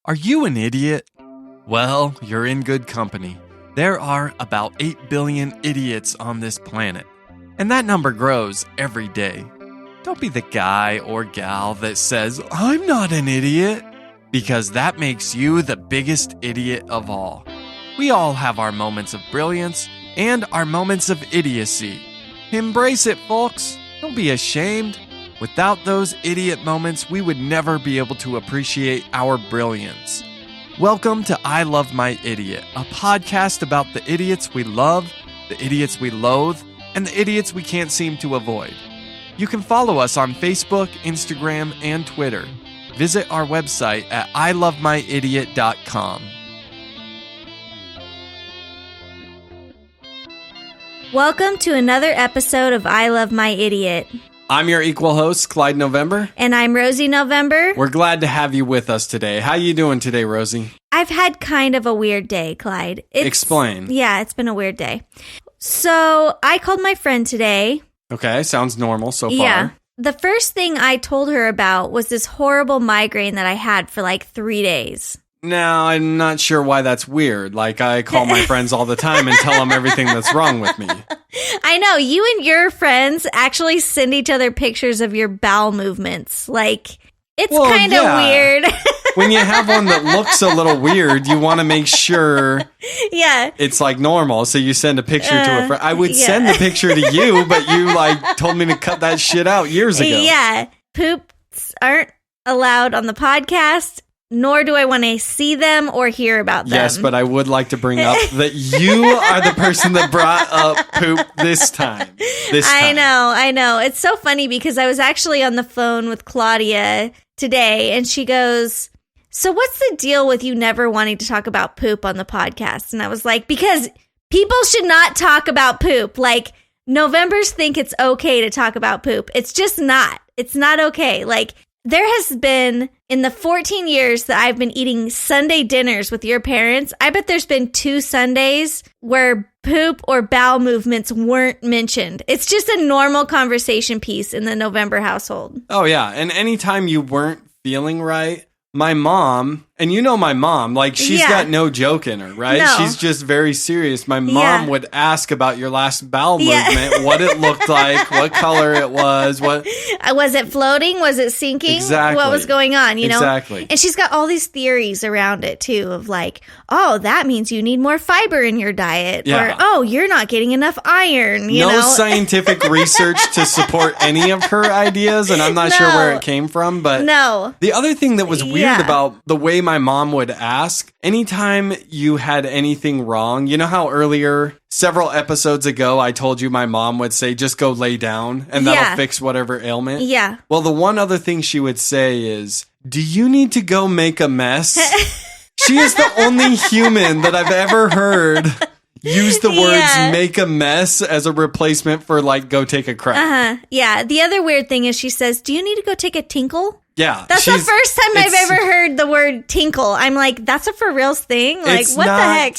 Are you an idiot? Well, you're in good company. There are about 8 billion idiots on this planet, and that number grows every day. Don't be the guy or gal that says, "I'm not an idiot," because that makes you the biggest idiot of all. We all have our moments of brilliance and our moments of idiocy. Embrace it, folks. Don't be ashamed. Without those idiot moments, we would never be able to appreciate our brilliance. Welcome to I Love My Idiot, a podcast about the idiots we love, the idiots we loathe, and the idiots we can't seem to avoid. You can follow us on Facebook, Instagram, and Twitter. Visit our website at ilovemyidiot.com. Welcome to another episode of I Love My Idiot. I'm your equal host, Clyde November. And I'm Rosie November. We're glad to have you with us today. How you doing today, Rosie? I've had kind of a weird day, Clyde. Explain. Yeah, it's been a weird day. So I called my friend today. Okay, sounds normal so far. Yeah. The first thing I told her about was this horrible migraine that I had for like 3 days. Now, I'm not sure why that's weird. Like, I call my friends all the time and tell them everything that's wrong with me. I know. You and your friends actually send each other pictures of your bowel movements. Like, it's kind of weird. When you have one that looks a little weird, you want to make sure it's like normal. So you send a picture to a friend. I would send the picture to you, but you like told me to cut that shit out years ago. Yeah. Poops aren't allowed on the podcast. Nor do I want to see them or hear about them. Yes, but I would like to bring up that you are the person that brought up poop this time. I know. It's so funny because I was actually on the phone with Claudia today, and she goes, "So what's the deal with you never wanting to talk about poop on the podcast?" And I was like, because people should not talk about poop. Like, Novembers think it's okay to talk about poop. It's just not. It's not okay. Like, there has been, in the 14 years that I've been eating Sunday dinners with your parents, I bet there's been 2 Sundays where poop or bowel movements weren't mentioned. It's just a normal conversation piece in the November household. Oh, yeah. And anytime you weren't feeling right, my mom, and you know my mom, like she's got no joke in her, right? No. She's just very serious. My mom would ask about your last bowel movement, what it looked like, what color it was, what... Was it floating? Was it sinking? Exactly. What was going on, you know? Exactly. And she's got all these theories around it, too, of like, oh, that means you need more fiber in your diet. Yeah. Or, oh, you're not getting enough iron, you know? No scientific research to support any of her ideas, and I'm not sure where it came from, but... No. The other thing that was weird about the way my mom would ask, anytime you had anything wrong, you know how earlier, several episodes ago, I told you my mom would say, just go lay down, and that'll fix whatever ailment? Yeah. Well, the one other thing she would say is, do you need to go make a mess? She is the only human that I've ever heard use the words make a mess as a replacement for, like, go take a crap. Uh-huh. Yeah. The other weird thing is she says, do you need to go take a tinkle? Yeah. That's the first time I've ever heard the word tinkle. I'm like, that's a for reals thing? Like, what the heck?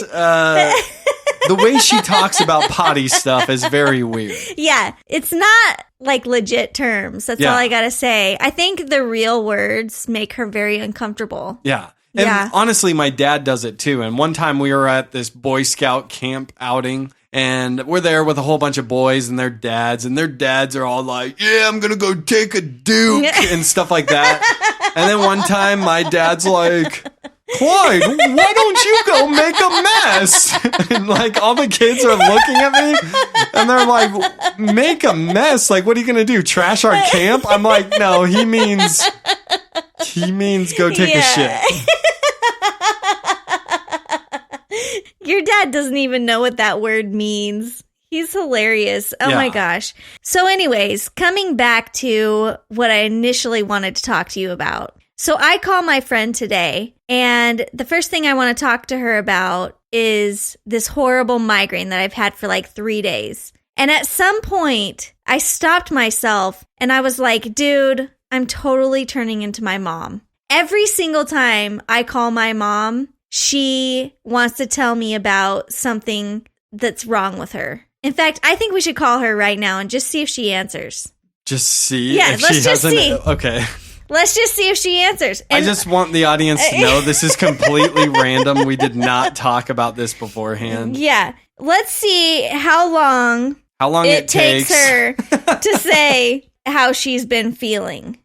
The way she talks about potty stuff is very weird. Yeah. It's not like legit terms. That's all I gotta say. I think the real words make her very uncomfortable. Yeah. And honestly, my dad does it too. And one time we were at this Boy Scout camp outing, and we're there with a whole bunch of boys and their dads are all like, yeah, I'm going to go take a duke and stuff like that. And then one time my dad's like, Clyde, why don't you go make a mess? And like all the kids are looking at me and they're like, make a mess? Like, what are you going to do? Trash our camp? I'm like, no, he means go take a shit. Your dad doesn't even know what that word means. He's hilarious. Oh my gosh. So anyways, coming back to what I initially wanted to talk to you about. So I call my friend today, and the first thing I want to talk to her about is this horrible migraine that I've had for like 3 days. And at some point, I stopped myself and I was like, dude, I'm totally turning into my mom. Every single time I call my mom, she wants to tell me about something that's wrong with her. In fact, I think we should call her right now and just see if she answers. Just see? Yeah, if let's she just hasn't, see. Okay. Let's just see if she answers. I just want the audience to know this is completely random. We did not talk about this beforehand. Yeah. Let's see how long it takes her to say how she's been feeling.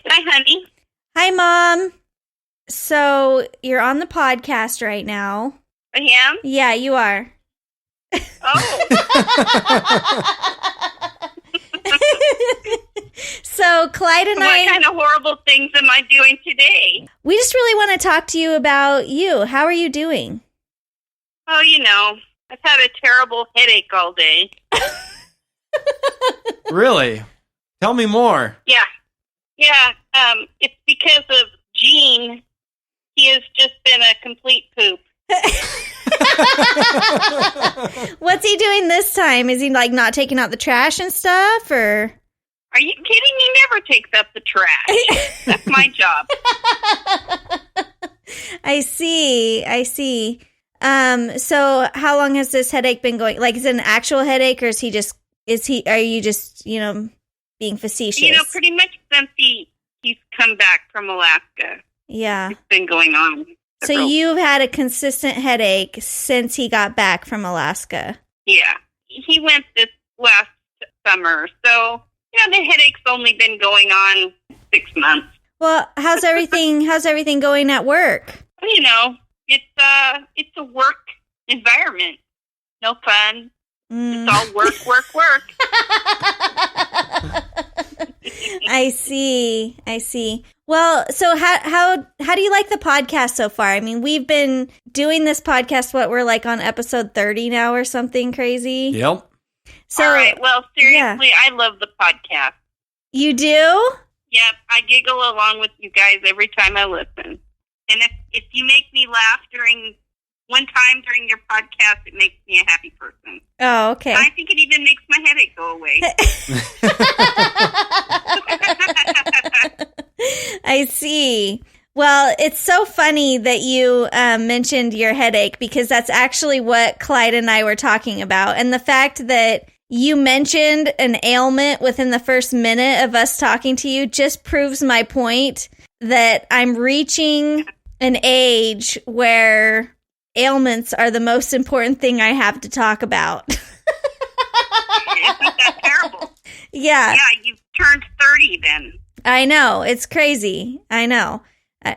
Hi, honey. Hi, Mom. So you're on the podcast right now. I am? Yeah, you are. Oh. So Clyde and What kind of horrible things am I doing today? we just really want to talk to you about you. How are you doing? Oh, I've had a terrible headache all day. Really? Tell me more. Yeah. It's because of Gene. He has just been a complete poop. What's he doing this time? Is he like not taking out the trash and stuff, or? Are you kidding? He never takes up the trash. That's my job. I see. So how long has this headache been going? Like, is it an actual headache, or are you just, being facetious? Pretty much since he's come back from Alaska. Yeah. It's been going on. So you've had a consistent headache since he got back from Alaska. Yeah. He went this last summer. So, the headache's only been going on 6 months. Well, how's everything going at work? It's a work environment. No fun. It's all work. I see. Well, so how do you like the podcast so far? I mean, we've been doing this podcast, we're like on episode 30 now or something crazy. Yep. So, all right. Well, seriously, yeah. I love the podcast. You do? Yep. I giggle along with you guys every time I listen. And if you make me laugh during your podcast, it makes me a happy person. Oh, okay. And I think it even makes my headache go away. I see. Well, it's so funny that you mentioned your headache, because that's actually what Clyde and I were talking about. And the fact that you mentioned an ailment within the first minute of us talking to you just proves my point that I'm reaching an age where ailments are the most important thing I have to talk about. Isn't that terrible? Yeah. Yeah, you've turned 30 then. I know. It's crazy. I know.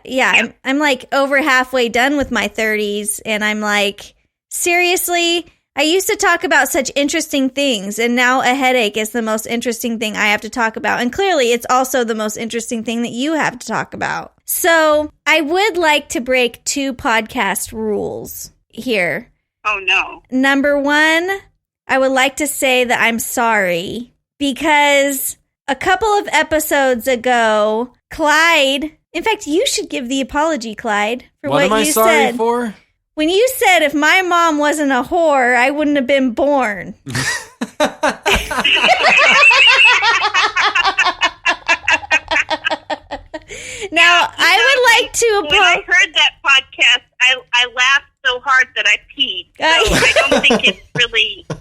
Yeah. I'm like over halfway done with my 30s, and I'm like, seriously? I used to talk about such interesting things, and now a headache is the most interesting thing I have to talk about. And clearly, it's also the most interesting thing that you have to talk about. So I would like to break 2 podcast rules here. Oh, no. Number 1, I would like to say that I'm sorry, because a couple of episodes ago, Clyde, in fact, you should give the apology, Clyde, for what you said. What am I sorry for? When you said if my mom wasn't a whore, I wouldn't have been born. Now, I would like to... When I heard that podcast, I laughed so hard that I peed. So I don't think it's really a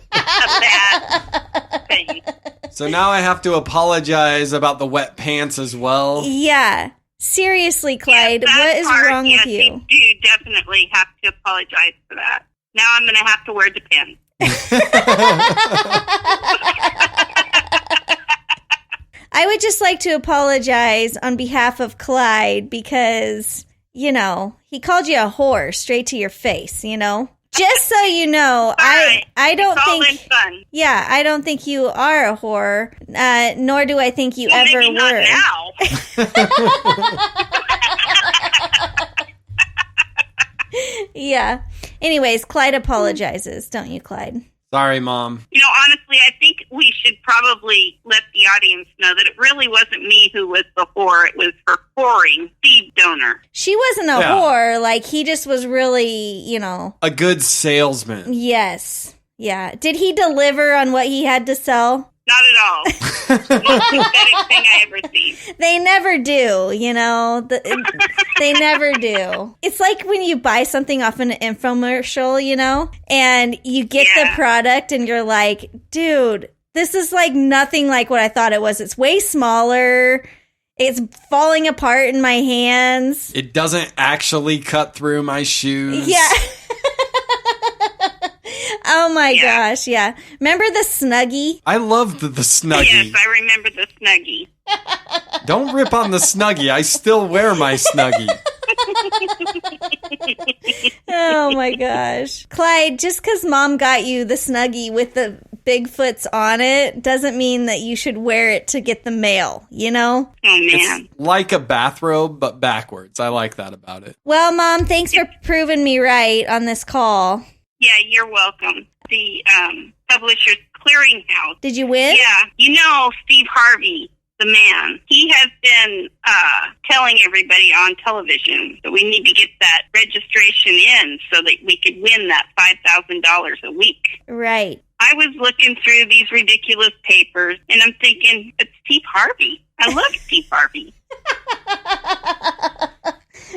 bad thing. So now I have to apologize about the wet pants as well? Yeah. Seriously, Clyde, what is wrong with you? You do definitely have to apologize for that. Now I'm going to have to wear Depends. I would just like to apologize on behalf of Clyde because, he called you a whore straight to your face, Just so you know, I don't think... Fun. Yeah, I don't think you are a whore, nor do I think you ever maybe were. Not now. Yeah. Anyways, Clyde apologizes, don't you, Clyde? Sorry, Mom. Honestly, I think we should probably let the audience know that it really wasn't me who was the whore. It was her whoring seed donor. She wasn't a whore. Like, he just was really, a good salesman. Yes. Yeah. Did he deliver on what he had to sell? Not at all. Most pathetic thing I ever seen. They never do, you know. They never do. It's like when you buy something off an infomercial, you know, and you get the product and you're like, dude, this is like nothing like what I thought it was. It's way smaller. It's falling apart in my hands. It doesn't actually cut through my shoes. Yeah. Oh my gosh, yeah. Remember the Snuggie? I loved the Snuggie. Yes, I remember the Snuggie. Don't rip on the Snuggie. I still wear my Snuggie. Oh my gosh. Clyde, just because Mom got you the Snuggie with the Bigfoots on it doesn't mean that you should wear it to get the mail, you know? Oh, man. It's like a bathrobe, but backwards. I like that about it. Well, Mom, thanks for proving me right on this call. Yeah, you're welcome. The Publishers Clearinghouse. Did you win? Yeah. You know, Steve Harvey, the man, he has been telling everybody on television that we need to get that registration in so that we could win that $5,000 a week. Right. I was looking through these ridiculous papers, and I'm thinking, it's Steve Harvey. I love Steve Harvey.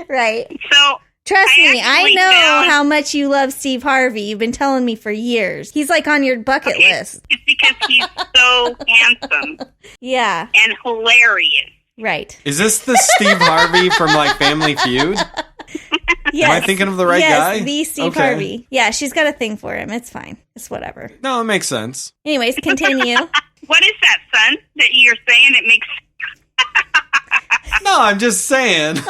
Right. So... Trust me, I know how much you love Steve Harvey. You've been telling me for years. He's like on your bucket list. It's because he's so handsome. Yeah. And hilarious. Right. Is this the Steve Harvey from like Family Feud? Yes. Am I thinking of the right guy? Yes, the Steve Harvey. Yeah, she's got a thing for him. It's fine. It's whatever. No, it makes sense. Anyways, continue. What is that, son, that you're saying? It makes... No, I'm just saying. Yeah,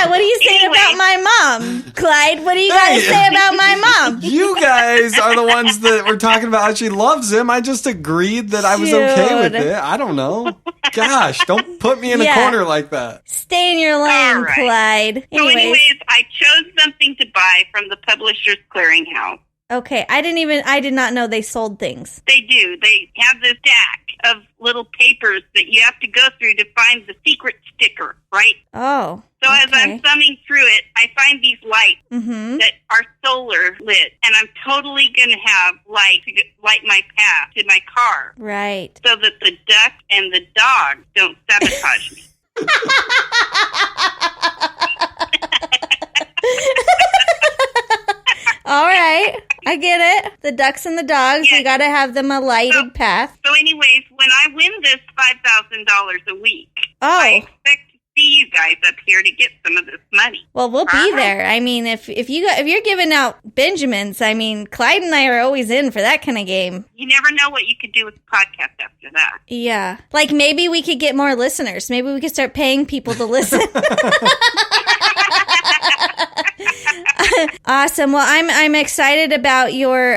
what are you saying about my mom? Clyde, what do you got to say about my mom? You guys are the ones that were talking about how she loves him. I just agreed that I was okay with it. I don't know. Gosh, don't put me in a corner like that. Stay in your lane, right. Clyde. So anyways, I chose something to buy from the Publishers Clearinghouse. Okay, I did not know they sold things. They do. They have this stack of little papers that you have to go through to find the secret sticker, right? Oh. So as I'm thumbing through it, I find these lights that are solar lit, and I'm totally going to have light to light my path to my car. Right. So that the duck and the dog don't sabotage me. All right. I get it. The ducks and the dogs, we got to have them a lighted path. So anyways, when I win this $5,000 a week, I expect to see you guys up here to get some of this money. Well, we'll be there. I mean, if you're giving out Benjamins, I mean, Clyde and I are always in for that kind of game. You never know what you could do with the podcast after that. Yeah. Like maybe we could get more listeners. Maybe we could start paying people to listen. Awesome. Well, I'm excited about your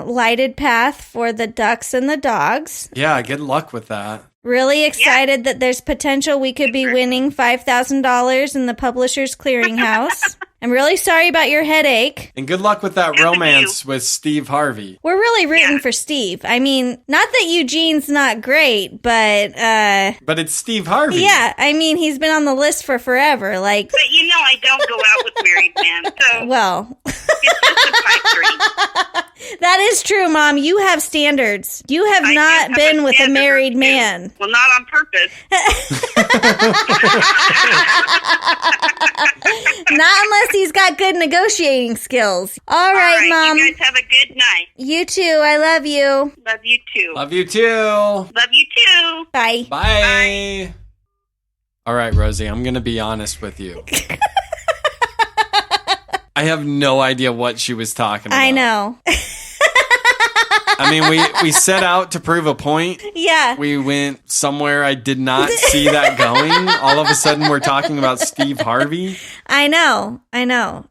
lighted path for the ducks and the dogs. Yeah, good luck with that. Really excited that there's potential we could be winning $5,000 in the Publishers Clearinghouse. I'm really sorry about your headache. And good luck with that romance with Steve Harvey. We're really rooting for Steve. I mean, not that Eugene's not great, but it's Steve Harvey. Yeah, I mean, he's been on the list for forever. Like, but you know, I don't go out with married men, so well, it's just a pipe dream. That is true, Mom. You have standards. You have not been with a married man. Well, not on purpose. Not unless he's got good negotiating skills. All right, Mom. You guys have a good night. You too. I love you. Love you too. Love you too. Love you too. Bye. Bye. All right, Rosie, I'm going to be honest with you. I have no idea what she was talking about. I know. I mean, we set out to prove a point. Yeah. We went somewhere I did not see that going. All of a sudden, we're talking about Steve Harvey. I know.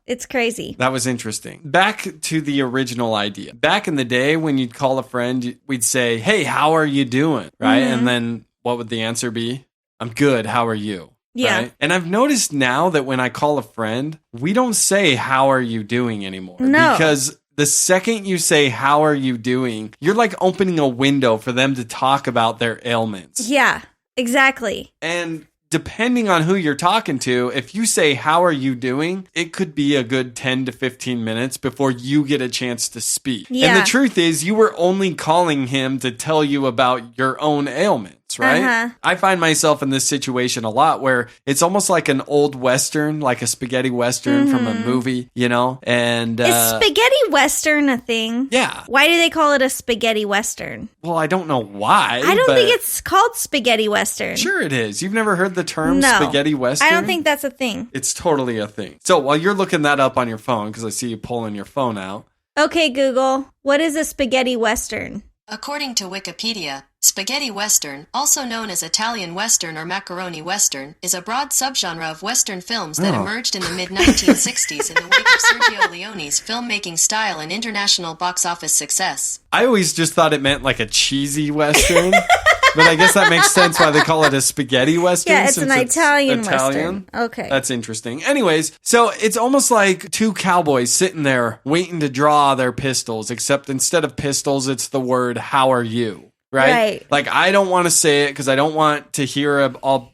It's crazy. That was interesting. Back to the original idea. Back in the day, when you'd call a friend, we'd say, hey, how are you doing? Right? Mm-hmm. And then what would the answer be? I'm good. How are you? Yeah. Right? And I've noticed now that when I call a friend, we don't say, how are you doing anymore? No. Because the second you say, how are you doing, you're like opening a window for them to talk about their ailments. Yeah, exactly. And depending on who you're talking to, if you say, how are you doing? It could be a good 10 to 15 minutes before you get a chance to speak. Yeah. And the truth is, you were only calling him to tell you about your own ailments, right? Uh-huh. I find myself in this situation a lot where it's almost like an old Western, like a spaghetti Western from a movie, you know? And is spaghetti Western a thing? Yeah. Why do they call it a spaghetti Western? Well, I don't know why. I don't think it's called spaghetti Western. Sure it is. You've never heard the term No. spaghetti Western? I don't think that's a thing. It's totally a thing. So while you're looking that up on your phone, because I see you pulling your phone out. Okay, Google, what is a spaghetti Western? According to Wikipedia, spaghetti Western, also known as Italian Western or macaroni Western, is a broad subgenre of Western films that emerged in the mid-1960s in the wake of Sergio Leone's filmmaking style and international box office success. I always just thought it meant like a cheesy Western, but I guess that makes sense why they call it a spaghetti Western. Yeah, it's since an Italian Western. Okay. That's interesting. Anyways, so it's almost like two cowboys sitting there waiting to draw their pistols, except instead of pistols, it's the word, how are you? Right? Like, I don't want to say it because I don't want to hear about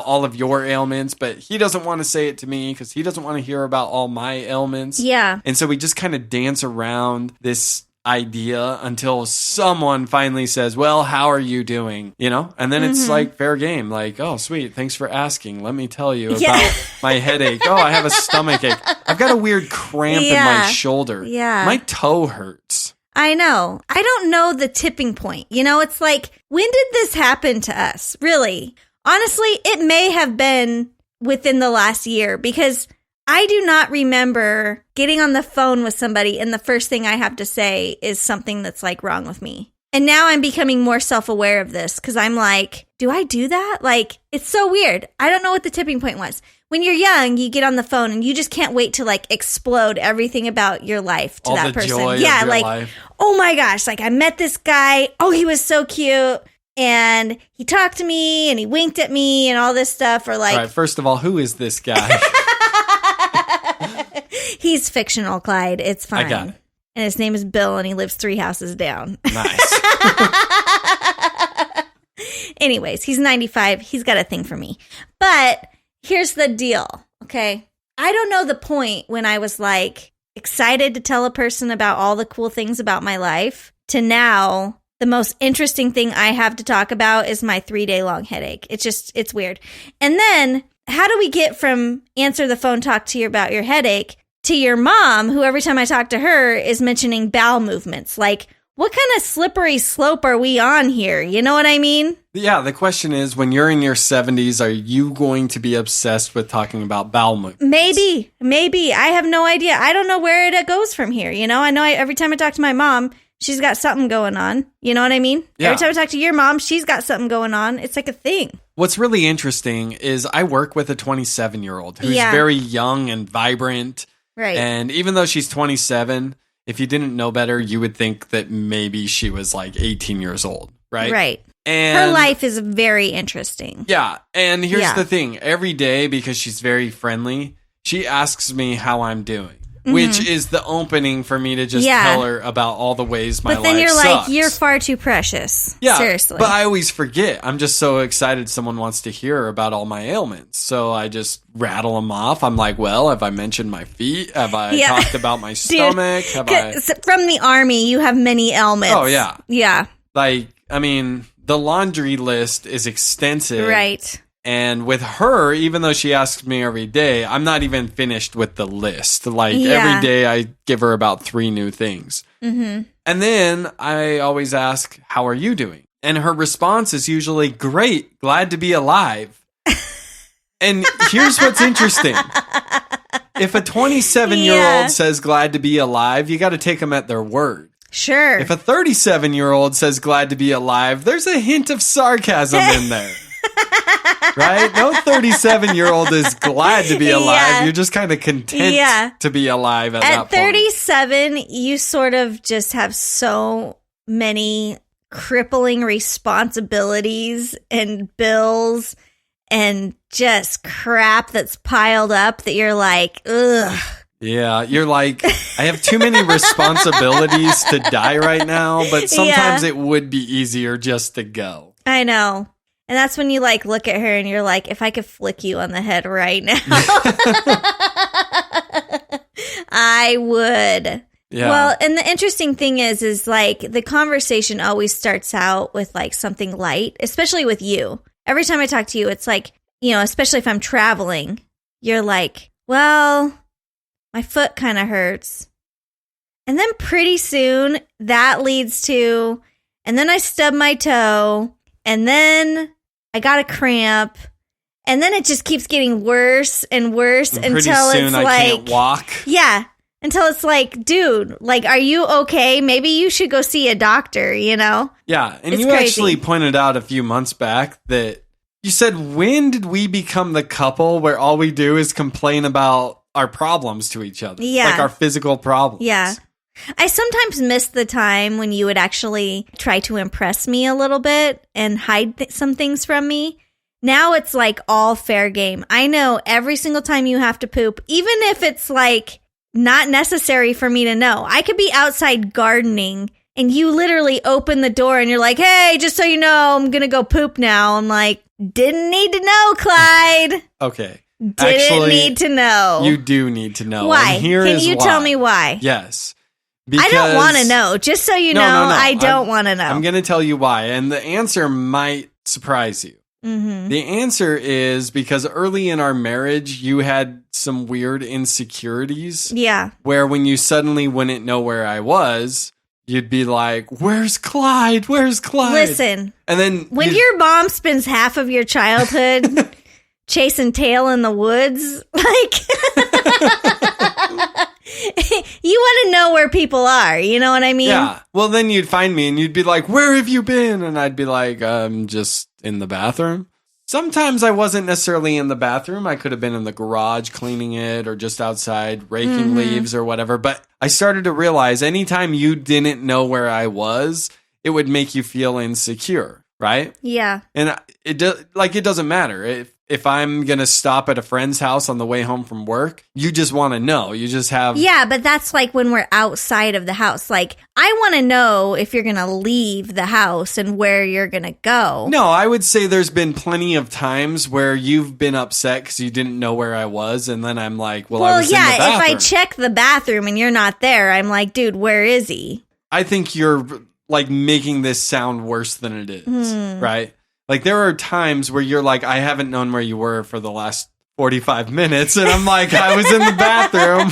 all of your ailments, but he doesn't want to say it to me because he doesn't want to hear about all my ailments. Yeah. And so we just kind of dance around this idea until someone finally says, well, how are you doing? You know? And then it's like fair game. Like, oh, sweet. Thanks for asking. Let me tell you about my headache. Oh, I have a stomach ache. I've got a weird cramp in my shoulder. Yeah. My toe hurts. I know. I don't know the tipping point. You know, it's like, when did this happen to us? Really? Honestly, it may have been within the last year because I do not remember getting on the phone with somebody and the first thing I have to say is something that's like wrong with me. And now I'm becoming more self-aware of this because I'm like, do I do that? Like, it's so weird. I don't know what the tipping point was. When you're young, you get on the phone and you just can't wait to like explode everything about your life to all that the person. Joy Yeah, of your like, life. oh my gosh, like I met this guy. Oh, he was so cute. And he talked to me and he winked at me and all this stuff. Or like, all right, first of all, who is this guy? He's fictional, Clyde. It's fine. I got it. And his name is Bill and he lives 3 houses down. Nice. Anyways, he's 95. He's got a thing for me. But here's the deal, okay? I don't know the point when I was like excited to tell a person about all the cool things about my life to now the most interesting thing I have to talk about is my 3-day long headache. It's weird. And then how do we get from answer the phone, talk to you about your headache to your mom, who every time I talk to her is mentioning bowel movements? Like, what kind of slippery slope are we on here? You know what I mean? Yeah, the question is, when you're in your 70s, are you going to be obsessed with talking about bowel movements? Maybe. I have no idea. I don't know where it goes from here. You know, every time I talk to my mom, she's got something going on. You know what I mean? Yeah. Every time I talk to your mom, she's got something going on. It's like a thing. What's really interesting is I work with a 27-year-old who's very young and vibrant. Right. And even though she's 27, if you didn't know better, you would think that maybe she was like 18 years old, right? Right. And her life is very interesting. Yeah. And here's the thing. Every day, because she's very friendly, she asks me how I'm doing. Which is the opening for me to just tell her about all the ways my life sucks. But then you're like, you're far too precious. Yeah, seriously. But I always forget. I'm just so excited someone wants to hear about all my ailments. So I just rattle them off. I'm like, well, have I mentioned my feet? Have I talked about my stomach? From the Army, you have many ailments. Oh, yeah. Yeah. Like, I mean, the laundry list is extensive. Right. And with her, even though she asks me every day, I'm not even finished with the list. Like, every day I give her about 3 new things. Mm-hmm. And then I always ask, how are you doing? And her response is usually, great, glad to be alive. And here's what's interesting. If a 27-year-old says glad to be alive, you got to take them at their word. Sure. If a 37-year-old says glad to be alive, there's a hint of sarcasm in there. Right? No 37-year-old is glad to be alive. Yeah. You're just kind of content to be alive at that point. At 37, you sort of just have so many crippling responsibilities and bills and just crap that's piled up that you're like, ugh. Yeah, you're like, I have too many responsibilities to die right now, but sometimes it would be easier just to go. I know. And that's when you like look at her and you're like, if I could flick you on the head right now, I would. Yeah. Well, and the interesting thing is like the conversation always starts out with like something light, especially with you. Every time I talk to you, it's like, you know, especially if I'm traveling, you're like, well, my foot kind of hurts. And then pretty soon that leads to, and then I stub my toe, and then I got a cramp, and then it just keeps getting worse and worse And until pretty soon it's I like, can't walk. yeah, until it's like, dude, like, are you okay? Maybe you should go see a doctor, you know? Yeah, and It's you crazy. actually pointed out a few months back that you said, when did we become the couple where all we do is complain about our problems to each other? Yeah. Like our physical problems. Yeah. I sometimes miss the time when you would actually try to impress me a little bit and hide some things from me. Now it's like all fair game. I know every single time you have to poop, even if it's like not necessary for me to know. I could be outside gardening and you literally open the door and you're like, hey, just so you know, I'm going to go poop now. I'm like, didn't need to know, Clyde. Okay. Didn't Actually, need to know. You do need to know. Why? And here Can is you why. tell me why? Yes. I don't want to Because- know. Just so you No, know, no. I don't want to know. I'm going to tell you why. And the answer might surprise you. Mm-hmm. The answer is because early in our marriage, you had some weird insecurities Yeah. where when you suddenly wouldn't know where I was, you'd be like, where's Clyde? Where's Clyde? Listen, And then when your mom spends half of your childhood chasing tail in the woods, like, you want to know where people are. You know what I mean? yeah. Well, then you'd find me and you'd be like, where have you been? And I'd be like, I'm just in the bathroom. Sometimes I wasn't necessarily in the bathroom. I could have been in the garage cleaning it or just outside raking leaves or whatever. But I started to realize anytime you didn't know where I was, it would make you feel insecure, right? Yeah. And it doesn't matter. If I'm going to stop at a friend's house on the way home from work, you just want to know. You just have... Yeah, but that's like when we're outside of the house. Like, I want to know if you're going to leave the house and where you're going to go. No, I would say there's been plenty of times where you've been upset because you didn't know where I was. And then I'm like, well, I was in the yeah, if bathroom. I check the bathroom and you're not there, I'm like, dude, where is he? I think you're like making this sound worse than it is, right? Like there are times where you're like, I haven't known where you were for the last 45 minutes. And I'm like, I was in the bathroom.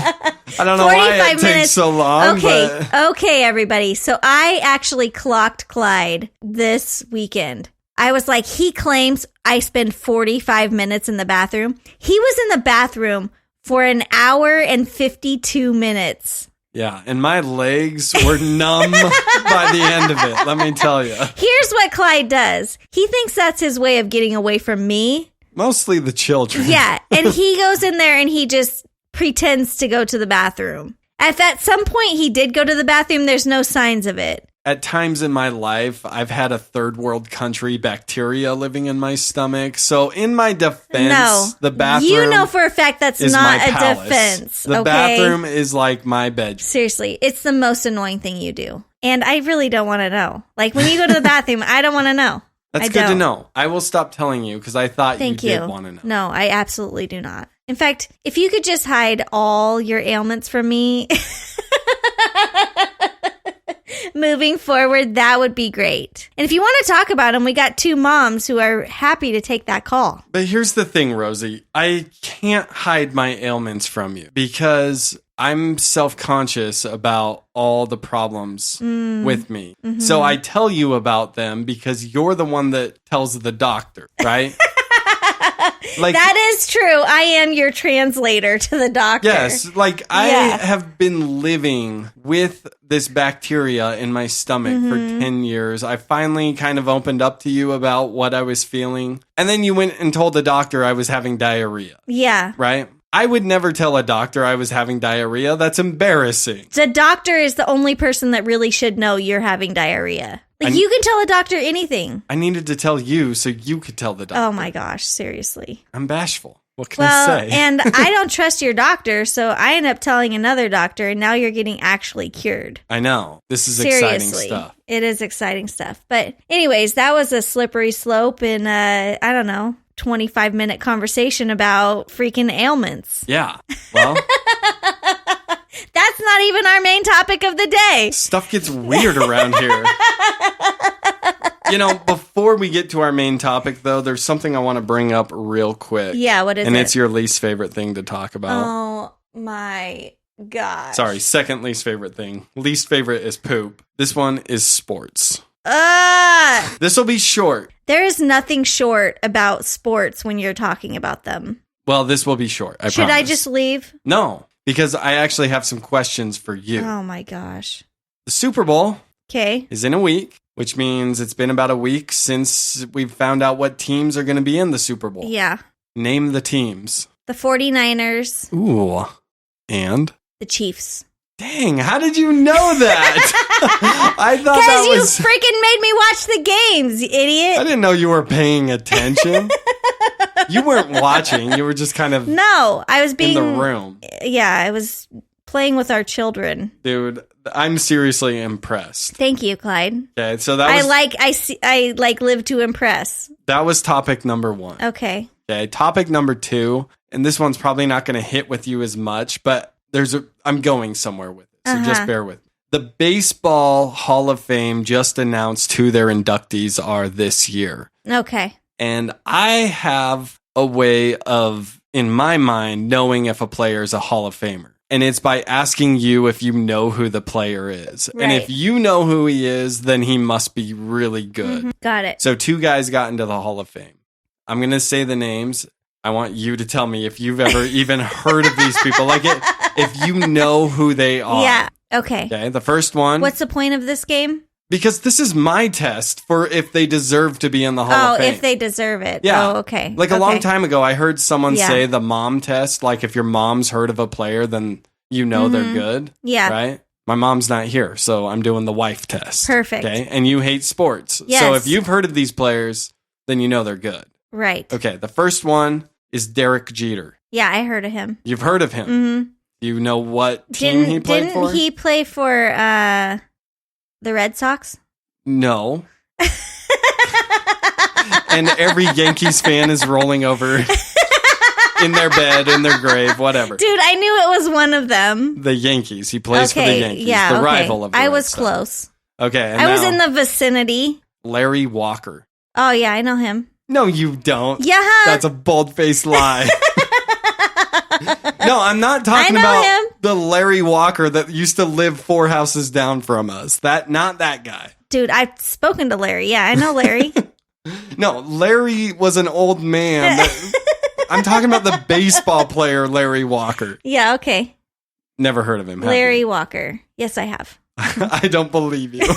I don't know why it takes so long. Okay, But okay, everybody. So I actually clocked Clyde this weekend. I was like, he claims I spend 45 minutes in the bathroom. He was in the bathroom for an hour and 52 minutes. yeah, and my legs were numb by the end of it, let me tell you. Here's what Clyde does. He thinks that's his way of getting away from me. Mostly the children. Yeah, and he goes in there and he just pretends to go to the bathroom. If at some point he did go to the bathroom, there's no signs of it. At times in my life, I've had a third world country bacteria living in my stomach. So in my defense, No, the bathroom you know for a fact that's is not my a palace. defense. The okay? bathroom is like my bedroom. Seriously, it's the most annoying thing you do. And I really don't want to know. Like when you go to the bathroom, I don't want to know. That's I good to don't. know. I will stop telling you because I thought Thank you you. did want to know. No, I absolutely do not. In fact, if you could just hide all your ailments from me moving forward, that would be great. And if you want to talk about them, we got two moms who are happy to take that call. But here's the thing, Rosie. I can't hide my ailments from you because I'm self-conscious about all the problems with me. Mm-hmm. So I tell you about them because you're the one that tells the doctor, right? Like, That is true. I am your translator to the doctor. yes, like I Yeah. have been living with this bacteria in my stomach Mm-hmm. for 10 years. I finally kind of opened up to you about what I was feeling. And then you went and told the doctor I was having diarrhea, Yeah. right? I would never tell a doctor I was having diarrhea. That's embarrassing. The doctor is the only person that really should know you're having diarrhea. Like, And- you can tell a doctor anything. I needed to tell you so you could tell the doctor. Oh my gosh, seriously. I'm bashful. What can I say? And I don't trust your doctor, so I end up telling another doctor, and now you're getting actually cured. I know. This is Seriously, exciting stuff. It is exciting stuff. But anyways, that was a slippery slope in, I don't know, 25-minute conversation about freaking ailments. Yeah. Well, that's not even our main topic of the day. Stuff gets weird around here. Before we get to our main topic, though, there's something I want to bring up real quick. Yeah, what is it? And it's your least favorite thing to talk about. Oh, my gosh. Sorry, second least favorite thing. Least favorite is poop. This one is sports. This will be short. There is nothing short about sports when you're talking about them. Well, this will be short. I Should promise. I just leave? No, because I actually have some questions for you. Oh, my gosh. The Super Bowl Okay. is in a week, which means it's been about a week since we've found out what teams are going to be in the Super Bowl. Yeah. Name the teams. The 49ers. Ooh. And? The Chiefs. Dang, how did you know that? I thought that was... Because you freaking made me watch the games, you idiot. I didn't know you were paying attention. You weren't watching. You were just kind of No, I was being... in the room. Yeah, I was playing with our children. Dude, I'm seriously impressed. Thank you, Clyde. Okay, so that was... I live to impress. That was topic number 1. Okay. Okay, topic number 2, and this one's probably not going to hit with you as much, but I'm going somewhere with it, so just bear with me. The Baseball Hall of Fame just announced who their inductees are this year. Okay. And I have a way of, in my mind, knowing if a player is a Hall of Famer. And it's by asking you if you know who the player is. Right. And if you know who he is, then he must be really good. Mm-hmm. Got it. So 2 guys got into the Hall of Fame. I'm going to say the names. I want you to tell me if you've ever even heard of these people. Like, if you know who they are. Yeah. Okay. Okay. The first one. What's the point of this game? Because this is my test for if they deserve to be in the Hall of Fame. If they deserve it. Yeah. Oh, okay. Like a long time ago, I heard someone Yeah. say the mom test. Like, if your mom's heard of a player, then you know they're good. Yeah. Right? My mom's not here, so I'm doing the wife test. Perfect. Okay. And you hate sports. Yes. So if you've heard of these players, then you know they're good. Right. Okay. The first one is Derek Jeter. Yeah, I heard of him. You've heard of him. Mm-hmm. Do you know what team he played for? Didn't he play for the Red Sox? No. And every Yankees fan is rolling over in their bed, in their grave, whatever. Dude, I knew it was one of them. The Yankees. He plays for the Yankees. Yeah, the rival of the I Red was Sox. close. Okay. And I was now, in the vicinity. Larry Walker. Oh, yeah, I know him. No, you don't. Yeah. That's a bold-faced lie. No, I'm not talking I know about him. the Larry Walker that used to live 4 houses down from us. Not that guy. Dude, I've spoken to Larry. Yeah, I know Larry. No, Larry was an old man. I'm talking about the baseball player Larry Walker. Yeah, okay. Never heard of him. have Larry you? Walker. Yes, I have. I don't believe you.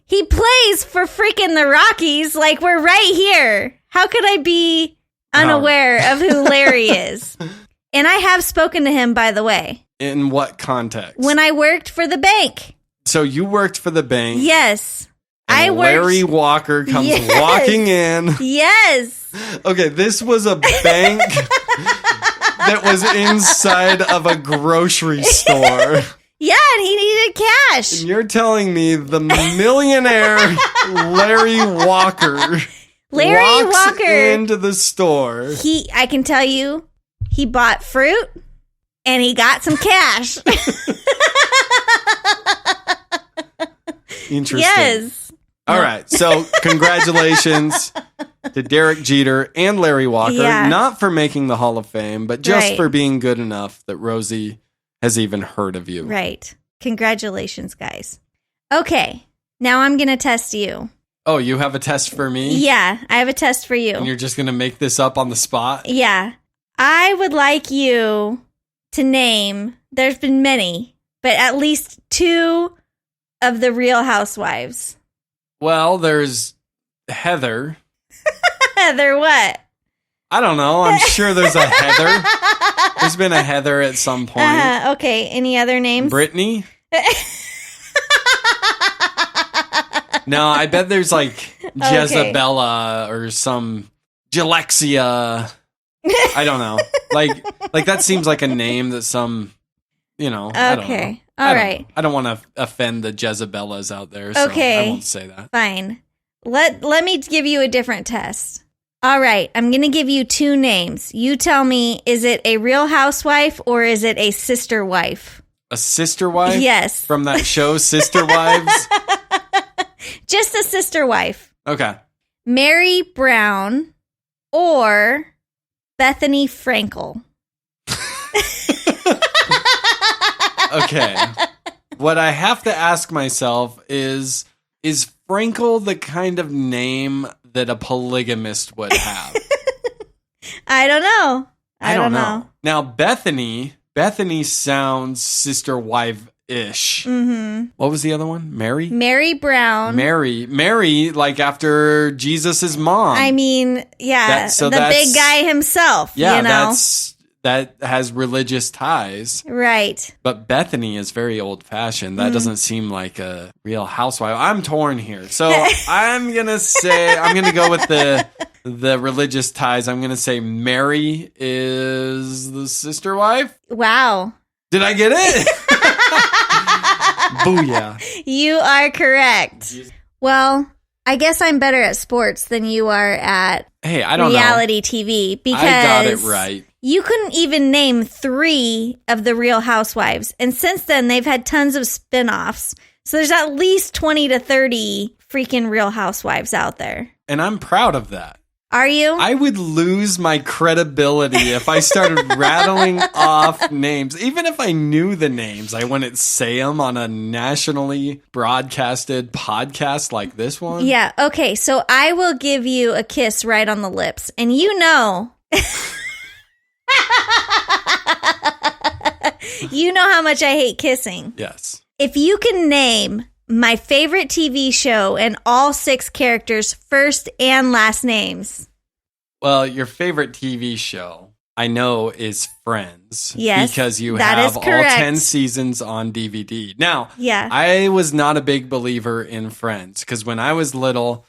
He plays for freaking the Rockies. Like, we're right here. How could I be unaware of who Larry is? And I have spoken to him, by the way. In what context? When I worked for the bank. So you worked for the bank. Yes. And I worked. Larry Walker comes Yes. walking in. Yes. Okay, this was a bank that was inside of a grocery store. Yeah, and he needed cash. And you're telling me the millionaire Larry Walker Larry walks Walker into the store. I can tell you, he bought fruit and he got some cash. Interesting. Yes. All right. So congratulations to Derek Jeter and Larry Walker, Yeah. not for making the Hall of Fame, but just Right. for being good enough that Rosie has even heard of you. Right. Congratulations, guys. Okay. Now I'm going to test you. Oh, you have a test for me? Yeah, I have a test for And you. you're just going to make this up on the spot? Yeah. I would like you to name, there's been many, but at least 2 of the Real Housewives. Well, there's Heather. Heather, what? I don't know. I'm sure there's a Heather. There's been a Heather at some point. Okay, any other names? Brittany? No, I bet there's like Jezebella or some Jalexia. I don't know. Like that seems like a name that some, I don't know. Okay. All right. I don't want to offend the Jezebellas out there, so Okay. I won't say that. Fine. Let me give you a different test. All right. I'm going to give you 2 names. You tell me, is it a real housewife or is it a sister wife? A sister wife? Yes. From that show, Sister Wives? Just a sister wife. Okay. Mary Brown or Bethany Frankel. Okay. What I have to ask myself is Frankel the kind of name that a polygamist would have? I don't know. I don't know. Now, Bethany sounds sister wife-ish. Mm-hmm. What was the other one? Mary? Mary Brown. Mary, like after Jesus' mom. I mean, yeah, the big guy himself. Yeah, that has religious ties. Right. But Bethany is very old-fashioned. That doesn't seem like a real housewife. I'm torn here. So I'm going to go with the religious ties. I'm going to say Mary is the sister wife. Wow. Did I get it? Booyah. You are correct. Well, I guess I'm better at sports than you are at reality TV because I got it right. You couldn't even name 3 of the Real Housewives. And since then, they've had tons of spin-offs. So there's at least 20 to 30 freaking Real Housewives out there. And I'm proud of that. Are you? I would lose my credibility if I started rattling off names. Even if I knew the names, I wouldn't say them on a nationally broadcasted podcast like this one. Yeah, okay. So I will give you a kiss right on the lips. And you know... You know how much I hate kissing. Yes. If you can name my favorite TV show and all 6 characters' first and last names. Well, your favorite TV show, I know, is Friends. Yes, because you that have is all correct. 10 seasons on DVD. Now, yeah. I was not a big believer in Friends because when I was little,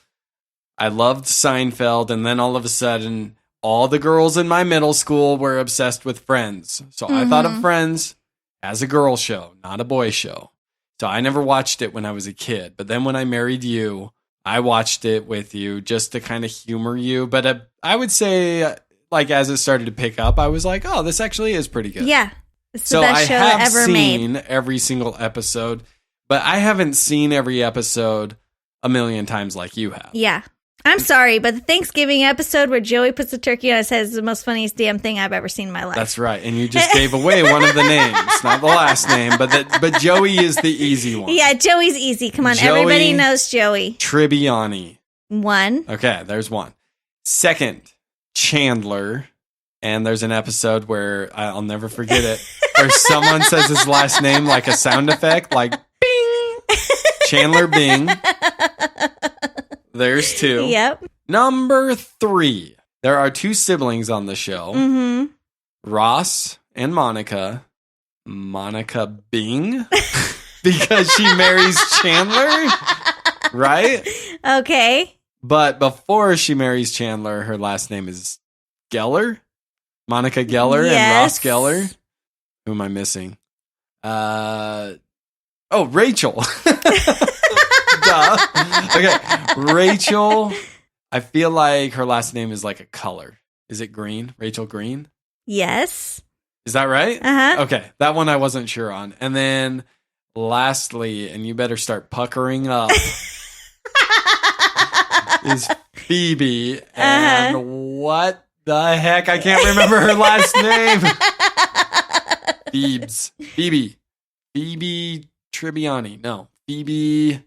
I loved Seinfeld, and then all of a sudden, all the girls in my middle school were obsessed with Friends. So I thought of Friends as a girl show, not a boy show. So I never watched it when I was a kid. But then when I married you, I watched it with you just to kind of humor you. But I would say, like, as it started to pick up, I was like, oh, this actually is pretty good. Yeah. It's the best show ever made. I have seen every single episode, but I haven't seen every episode a million times like you have. Yeah. I'm sorry, but the Thanksgiving episode where Joey puts the turkey on his head is the most funniest damn thing I've ever seen in my life. That's right. And you just gave away one of the names. Not the last name, but Joey is the easy one. Yeah, Joey's easy. Come on, Joey everybody knows Joey. Tribbiani. 1. Okay, there's 1. Second, Chandler. And there's an episode where I'll never forget it, where someone says his last name like a sound effect, like bing. Chandler Bing. There's 2. Yep. Number 3. There are 2 siblings on the show. Mm-hmm. Ross and Monica. Monica Bing. Because she marries Chandler. Right? Okay. But before she marries Chandler, her last name is Geller. Monica Geller and Ross Geller. Who am I missing? Rachel. Duh. Okay, Rachel. I feel like her last name is like a color. Is it green? Rachel Green? Yes. Is that right? Uh-huh. Okay, that one I wasn't sure on. And then lastly, and you better start puckering up, is Phoebe. And what the heck? I can't remember her last name. Phoebe Tribbiani. No, Phoebe.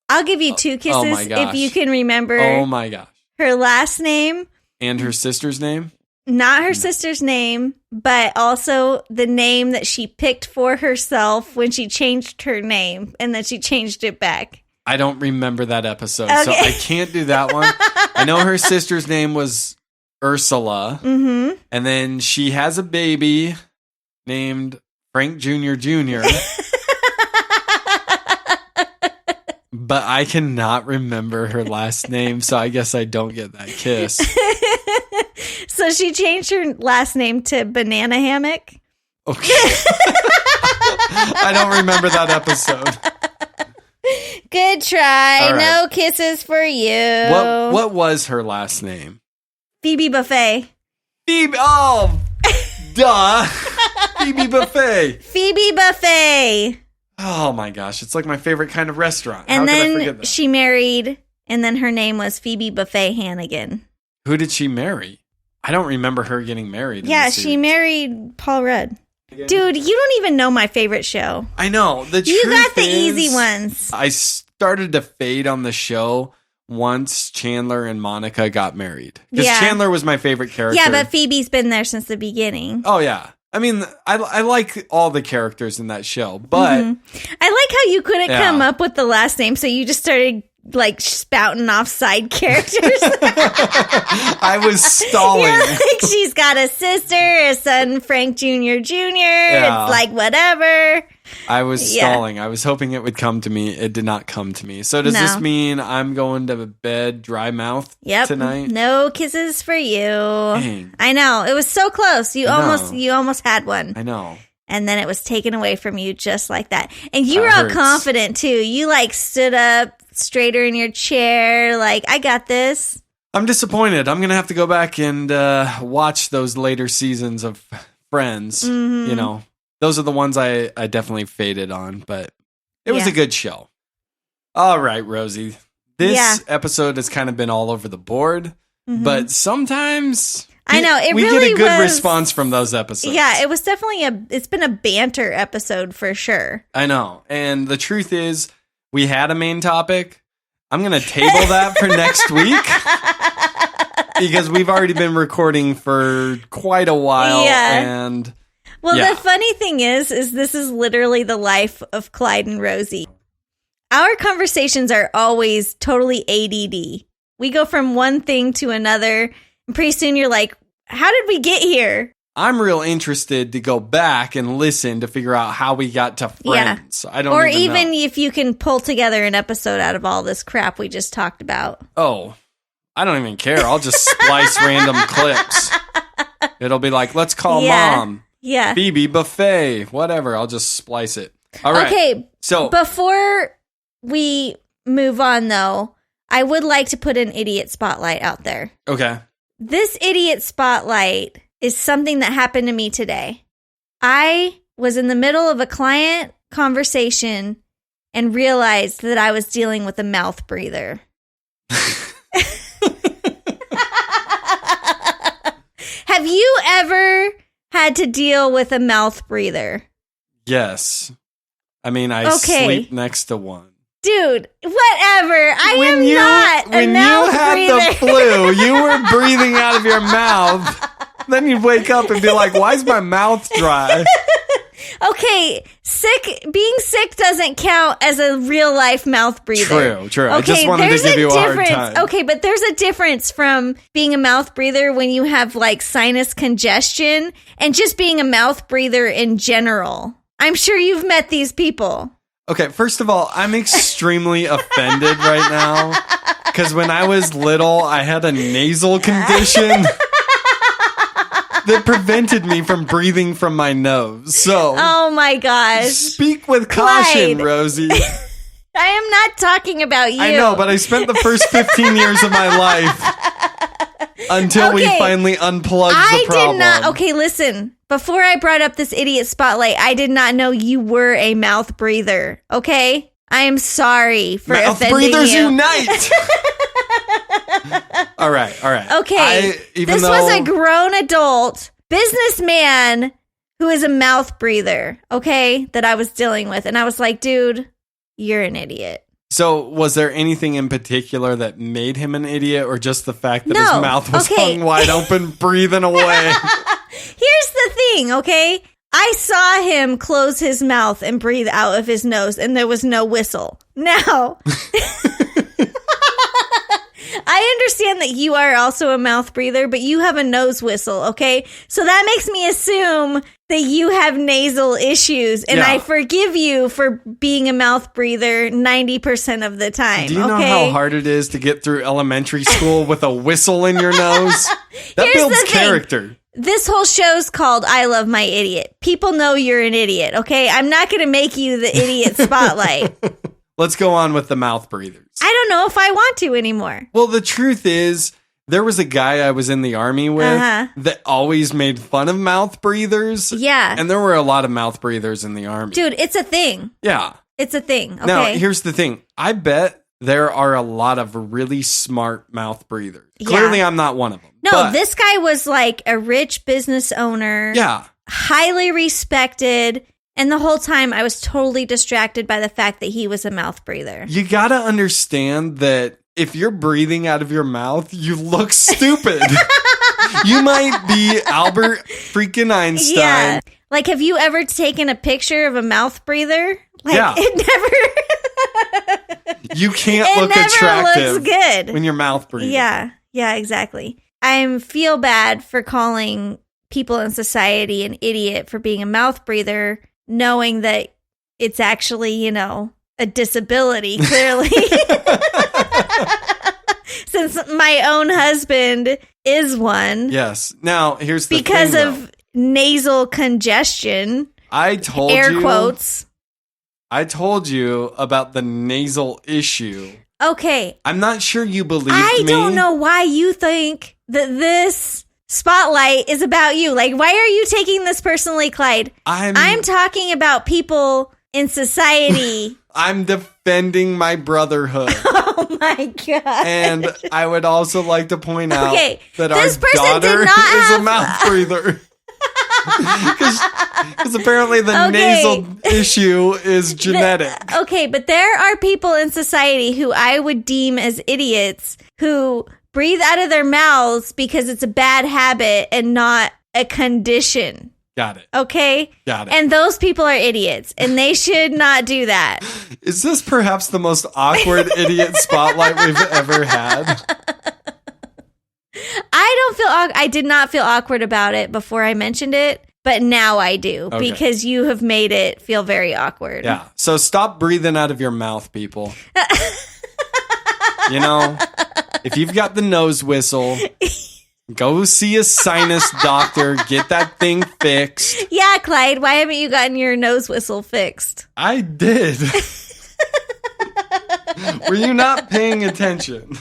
I'll give you 2 kisses if you can remember. Oh my gosh. Her last name. And her sister's name? Not her sister's name, but also the name that she picked for herself when she changed her name and then she changed it back. I don't remember that episode, Okay. so I can't do that one. I know her sister's name was Ursula. Mm-hmm. And then she has a baby named Frank Jr. Jr. But I cannot remember her last name, so I guess I don't get that kiss. So she changed her last name to Banana Hammock. Okay. I don't remember that episode. Good try. All right. No kisses for you. What was her last name? Phoebe Buffet. Phoebe. Oh, duh. Phoebe Buffet. Phoebe Buffet. Oh my gosh, it's like my favorite kind of restaurant. And How could I forget then that? she married, and then her name was Phoebe Buffet Hannigan. Who did she marry? I don't remember her getting married. in Yeah, the she series. married Paul Rudd. Dude, you don't even know my favorite show. I know. The You truth got the is, easy ones. I started to fade on the show once Chandler and Monica got married. Because Yeah. Chandler was my favorite character. Yeah, but Phoebe's been there since the beginning. Oh, yeah. I mean, I like all the characters in that show, but... I like how you couldn't Yeah. come up with the last name, so you just started like spouting off side characters. I was stalling. You're like, she's got a sister, a son, Frank Jr. Jr. Yeah. It's like, whatever. I was Yeah. stalling. I was hoping it would come to me. It did not come to me. So does No. this mean I'm going to bed dry mouth Yep. tonight? No kisses for you. Dang. I know. It was so close. You I know. almost had one. I know. And then it was taken away from you just like that. And you were That all hurts. confident too. You like stood up straighter in your chair, like, I got this. I'm disappointed. I'm going to have to go back and watch those later seasons of Friends. Mhm. You know, those are the ones I definitely faded on, but it was Yeah. a good show. All right, Rosie. This Yeah. episode has kind of been all over the board, Mhm. but sometimes I know, it we really get a good was- response from those episodes. Yeah, it was definitely it's been a banter episode for sure. I know. And the truth is, we had a main topic. I'm going to table that for next week because we've already been recording for quite a while. Yeah. And Well, Yeah. the funny thing is this is literally the life of Clyde and Rosie. Our conversations are always totally ADD. We go from one thing to another, and pretty soon you're like, how did we get here? I'm real interested to go back and listen to figure out how we got to Yeah. Friends. I don't Or even know. if you can pull together an episode out of all this crap we just talked about. Oh, I don't even care. I'll just splice random clips. It'll be like, let's call Yeah. Mom, Yeah. Phoebe Buffet, whatever. I'll just splice it. All right. Okay, So, before we move on, though, I would like to put an idiot spotlight out there. okay. This idiot spotlight is something that happened to me today. I was in the middle of a client conversation and realized that I was dealing with a mouth breather. Have you ever had to deal with a mouth breather? Yes. I mean, I Okay. sleep next to one. Dude, whatever. I am When you not a mouth had breather. the flu, you were breathing out of your mouth. Then you'd wake up and be like, why is my mouth dry? Okay, being sick doesn't count as a real life mouth breather. True. I just wanted to give you a hard time. Okay, but there's a difference from being a mouth breather when you have like sinus congestion and just being a mouth breather in general. I'm sure you've met these people. Okay, first of all, I'm extremely offended right now because when I was little, I had a nasal condition that prevented me from breathing from my nose. So, Oh my gosh. speak with caution, Clyde. Rosie. I am not talking about you. I know, but I spent the first 15 years of my life until we Okay. finally unplugged I the problem. did not. Okay, listen. Before I brought up this idiot spotlight, I did not know you were a mouth breather. Okay? I am sorry for Mouth offending breathers you. unite. All right. Okay, this was a grown adult businessman who is a mouth breather, okay, that I was dealing with. And I was like, dude, you're an idiot. So, was there anything in particular that made him an idiot, or just the fact that No. his mouth was Okay. hung wide open, breathing away? Here's the thing, okay? I saw him close his mouth and breathe out of his nose, and there was no whistle. Now, I I understand that you are also a mouth breather, but you have a nose whistle, okay? So that makes me assume that you have nasal issues, and I forgive you for being a mouth breather 90% of the time. Do you know how hard it is to get through elementary school with a whistle in your nose? That builds character. This whole show's called I Love My Idiot. People know you're an idiot, okay? I'm not going to make you the idiot spotlight. Let's go on with the mouth breathers. I don't know if I want to anymore. Well, the truth is, there was a guy I was in the army with that always made fun of mouth breathers. Yeah. And there were a lot of mouth breathers in the army. Dude, it's a thing. Yeah. It's a thing, okay? Now, here's the thing. I bet there are a lot of really smart mouth breathers. Yeah. Clearly, I'm not one of them. No, this guy was like a rich business owner. Yeah. Highly respected. And the whole time I was totally distracted by the fact that he was a mouth breather. You got to understand that if you're breathing out of your mouth, you look stupid. You might be Albert freaking Einstein. Yeah. Like, have you ever taken a picture of a mouth breather? Like, yeah. It never... You can't look attractive looks good when you're mouth breathing. Yeah. Yeah, exactly. I feel bad for calling people in society an idiot for being a mouth breather, knowing that it's actually, you know, a disability, clearly. Since my own husband is one. Yes. Now, here's the because thing, of nasal congestion. I told air you. Quotes. I told you about the nasal issue. Okay. I'm not sure you believed me. I don't know why you think that this spotlight is about you. Like, why are you taking this personally, Clyde? I'm talking about people in society. I'm defending my brotothood. Oh my God. And I would also like to point out that this our daughter is a mouth breather. Because apparently the nasal issue is genetic. Okay, but there are people in society who I would deem as idiots who breathe out of their mouths because it's a bad habit and not a condition. Got it. Okay? Got it. And those people are idiots, and they should not do that. Is this perhaps the most awkward idiot spotlight we've ever had? I did not feel awkward about it before I mentioned it, but now I do because you have made it feel very awkward. Yeah. So stop breathing out of your mouth, people. You know, if you've got the nose whistle, go see a sinus doctor, get that thing fixed. Yeah, Clyde, why haven't you gotten your nose whistle fixed? I did. Were you not paying attention?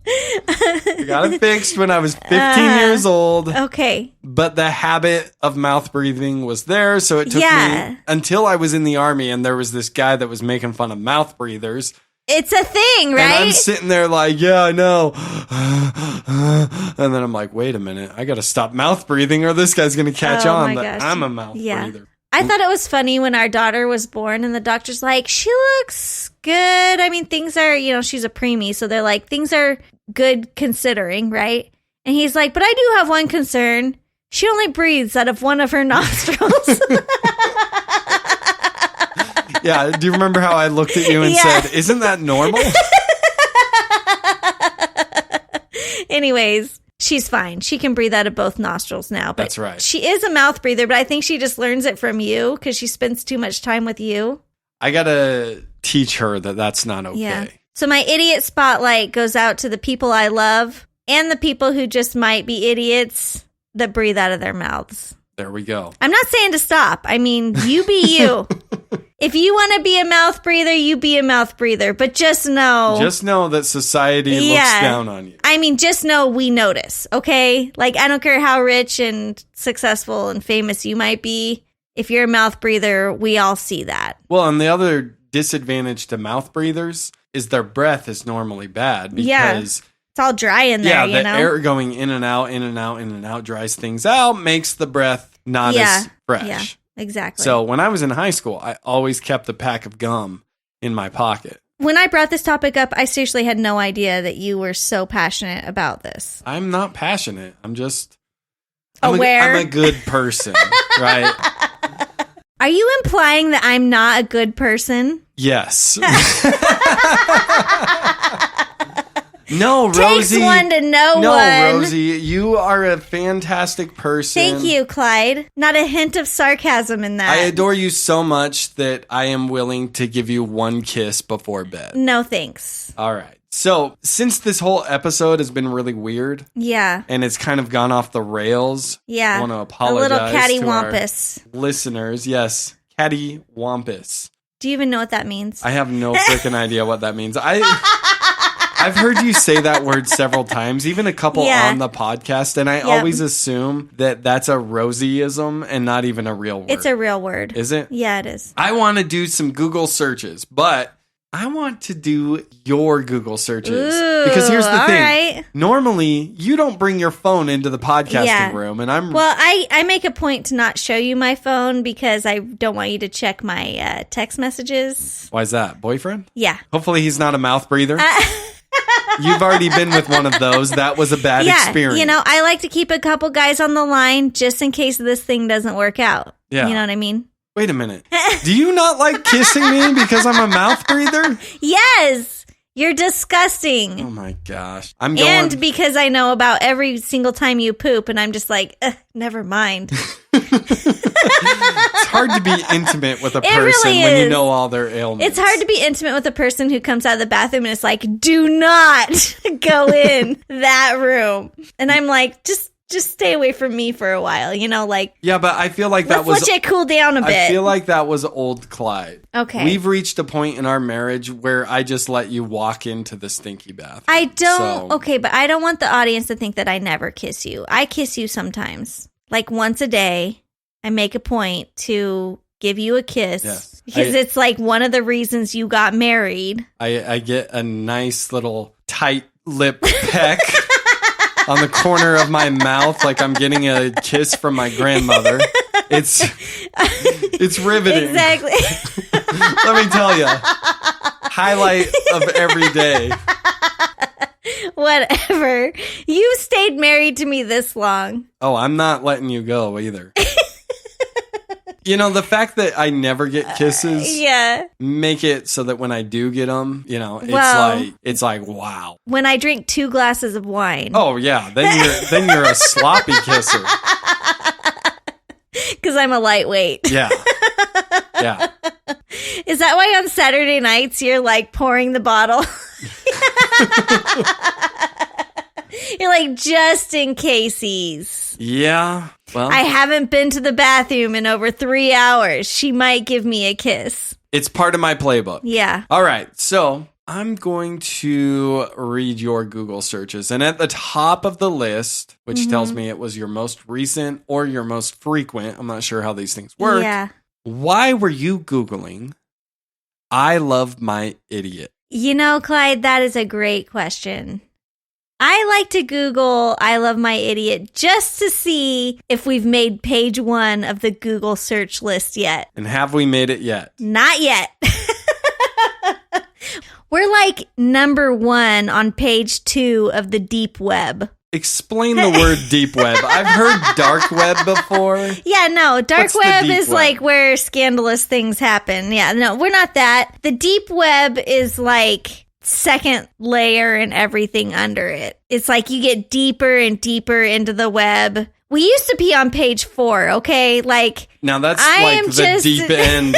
I got it fixed when I was 15 years old. Okay. But the habit of mouth breathing was there, so it took me until I was in the army and there was this guy that was making fun of mouth breathers. It's a thing, right? And I'm sitting there like, yeah, I know. And then I'm like, wait a minute. I got to stop mouth breathing or this guy's going to catch on that I'm a mouth breather. I thought it was funny when our daughter was born and the doctor's like, she looks good. I mean, things are, you know, she's a preemie. So they're like, things are good considering, right? And he's like, but I do have one concern. She only breathes out of one of her nostrils. Yeah. Do you remember how I looked at you and said, isn't that normal? Anyways, she's fine. She can breathe out of both nostrils now. But that's right. She is a mouth breather, but I think she just learns it from you because she spends too much time with you. I got to teach her that that's not okay. Yeah. So my idiot spotlight goes out to the people I love and the people who just might be idiots that breathe out of their mouths. There we go. I'm not saying to stop. I mean, you be you. If you want to be a mouth breather, you be a mouth breather. But just know. Just know that society looks down on you. I mean, just know we notice, okay? Like, I don't care how rich and successful and famous you might be. If you're a mouth breather, we all see that. Well, and the other disadvantage to mouth breathers is their breath is normally bad because it's all dry in there, the air going in and out, in and out, in and out dries things out, makes the breath not as fresh. Yeah, exactly. So when I was in high school, I always kept a pack of gum in my pocket. When I brought this topic up, I seriously had no idea that you were so passionate about this. I'm not passionate. I'm just aware. I'm a good person, right? Are you implying that I'm not a good person? Yes. No, Rosie. Takes one to know one. No, Rosie, you are a fantastic person. Thank you, Clyde. Not a hint of sarcasm in that. I adore you so much that I am willing to give you one kiss before bed. No thanks. All right. So, since this whole episode has been really weird, yeah, and it's kind of gone off the rails, yeah, I want to apologize a little to cattywampus our listeners. Yes, cattywampus. Do you even know what that means? I have no freaking idea what that means. I've heard you say that word several times, even a couple on the podcast, and I always assume that that's a Rosieism and not even a real word. It's a real word. Is it? Yeah, it is. I want to do some Google searches, but I want to do your Google searches. Ooh, because here's the thing. Right. Normally, you don't bring your phone into the podcasting room, and I'm... Well, I make a point to not show you my phone because I don't want you to check my text messages. Why is that? Boyfriend? Yeah. Hopefully he's not a mouth breather. You've already been with one of those. That was a bad experience. You know, I like to keep a couple guys on the line just in case this thing doesn't work out. Yeah. You know what I mean? Wait a minute. Do you not like kissing me because I'm a mouth breather? Yes. You're disgusting. Oh my gosh. And because I know about every single time you poop, and I'm just like, never mind. It's hard to be intimate with a person when you know all their ailments. It's hard to be intimate with a person who comes out of the bathroom and it's like, do not go in that room. And I'm like, just stay away from me for a while, you know, like... Yeah, but I feel like let's let you cool down a bit. I feel like that was old Clyde. Okay. We've reached a point in our marriage where I just let you walk into the stinky bath. I don't... Okay, but I don't want the audience to think that I never kiss you. I kiss you sometimes. Like once a day, I make a point to give you a kiss. Yes. Because it's like one of the reasons you got married. I get a nice little tight lip peck on the corner of my mouth like I'm getting a kiss from my grandmother. It's riveting. Exactly. Let me tell you. Highlight of every day. Whatever. You stayed married to me this long. Oh, I'm not letting you go either. You know, the fact that I never get kisses make it so that when I do get them, you know, it's like wow. When I drink 2 glasses of wine. Oh yeah, then you're a sloppy kisser. Because I'm a lightweight. Yeah. Yeah. Is that why on Saturday nights you're like pouring the bottle? You're like, just in cases. Yeah. Well, I haven't been to the bathroom in over 3 hours. She might give me a kiss. It's part of my playbook. Yeah. All right. So I'm going to read your Google searches. And at the top of the list, which tells me it was your most recent or your most frequent, I'm not sure how these things work. Yeah. Why were you Googling, I love my idiot? You know, Clyde, that is a great question. I like to Google I love my idiot just to see if we've made page 1 of the Google search list yet. And have we made it yet? Not yet. We're like number 1 on page 2 of the deep web. Explain the word deep web. I've heard dark web before. Yeah, no, dark web is web? like where scandalous things happen. Yeah, no, we're not that. The deep web is like second layer and everything under it. It's like you get deeper and deeper into the web. We used to be on page 4, okay? Like now that's the deep end.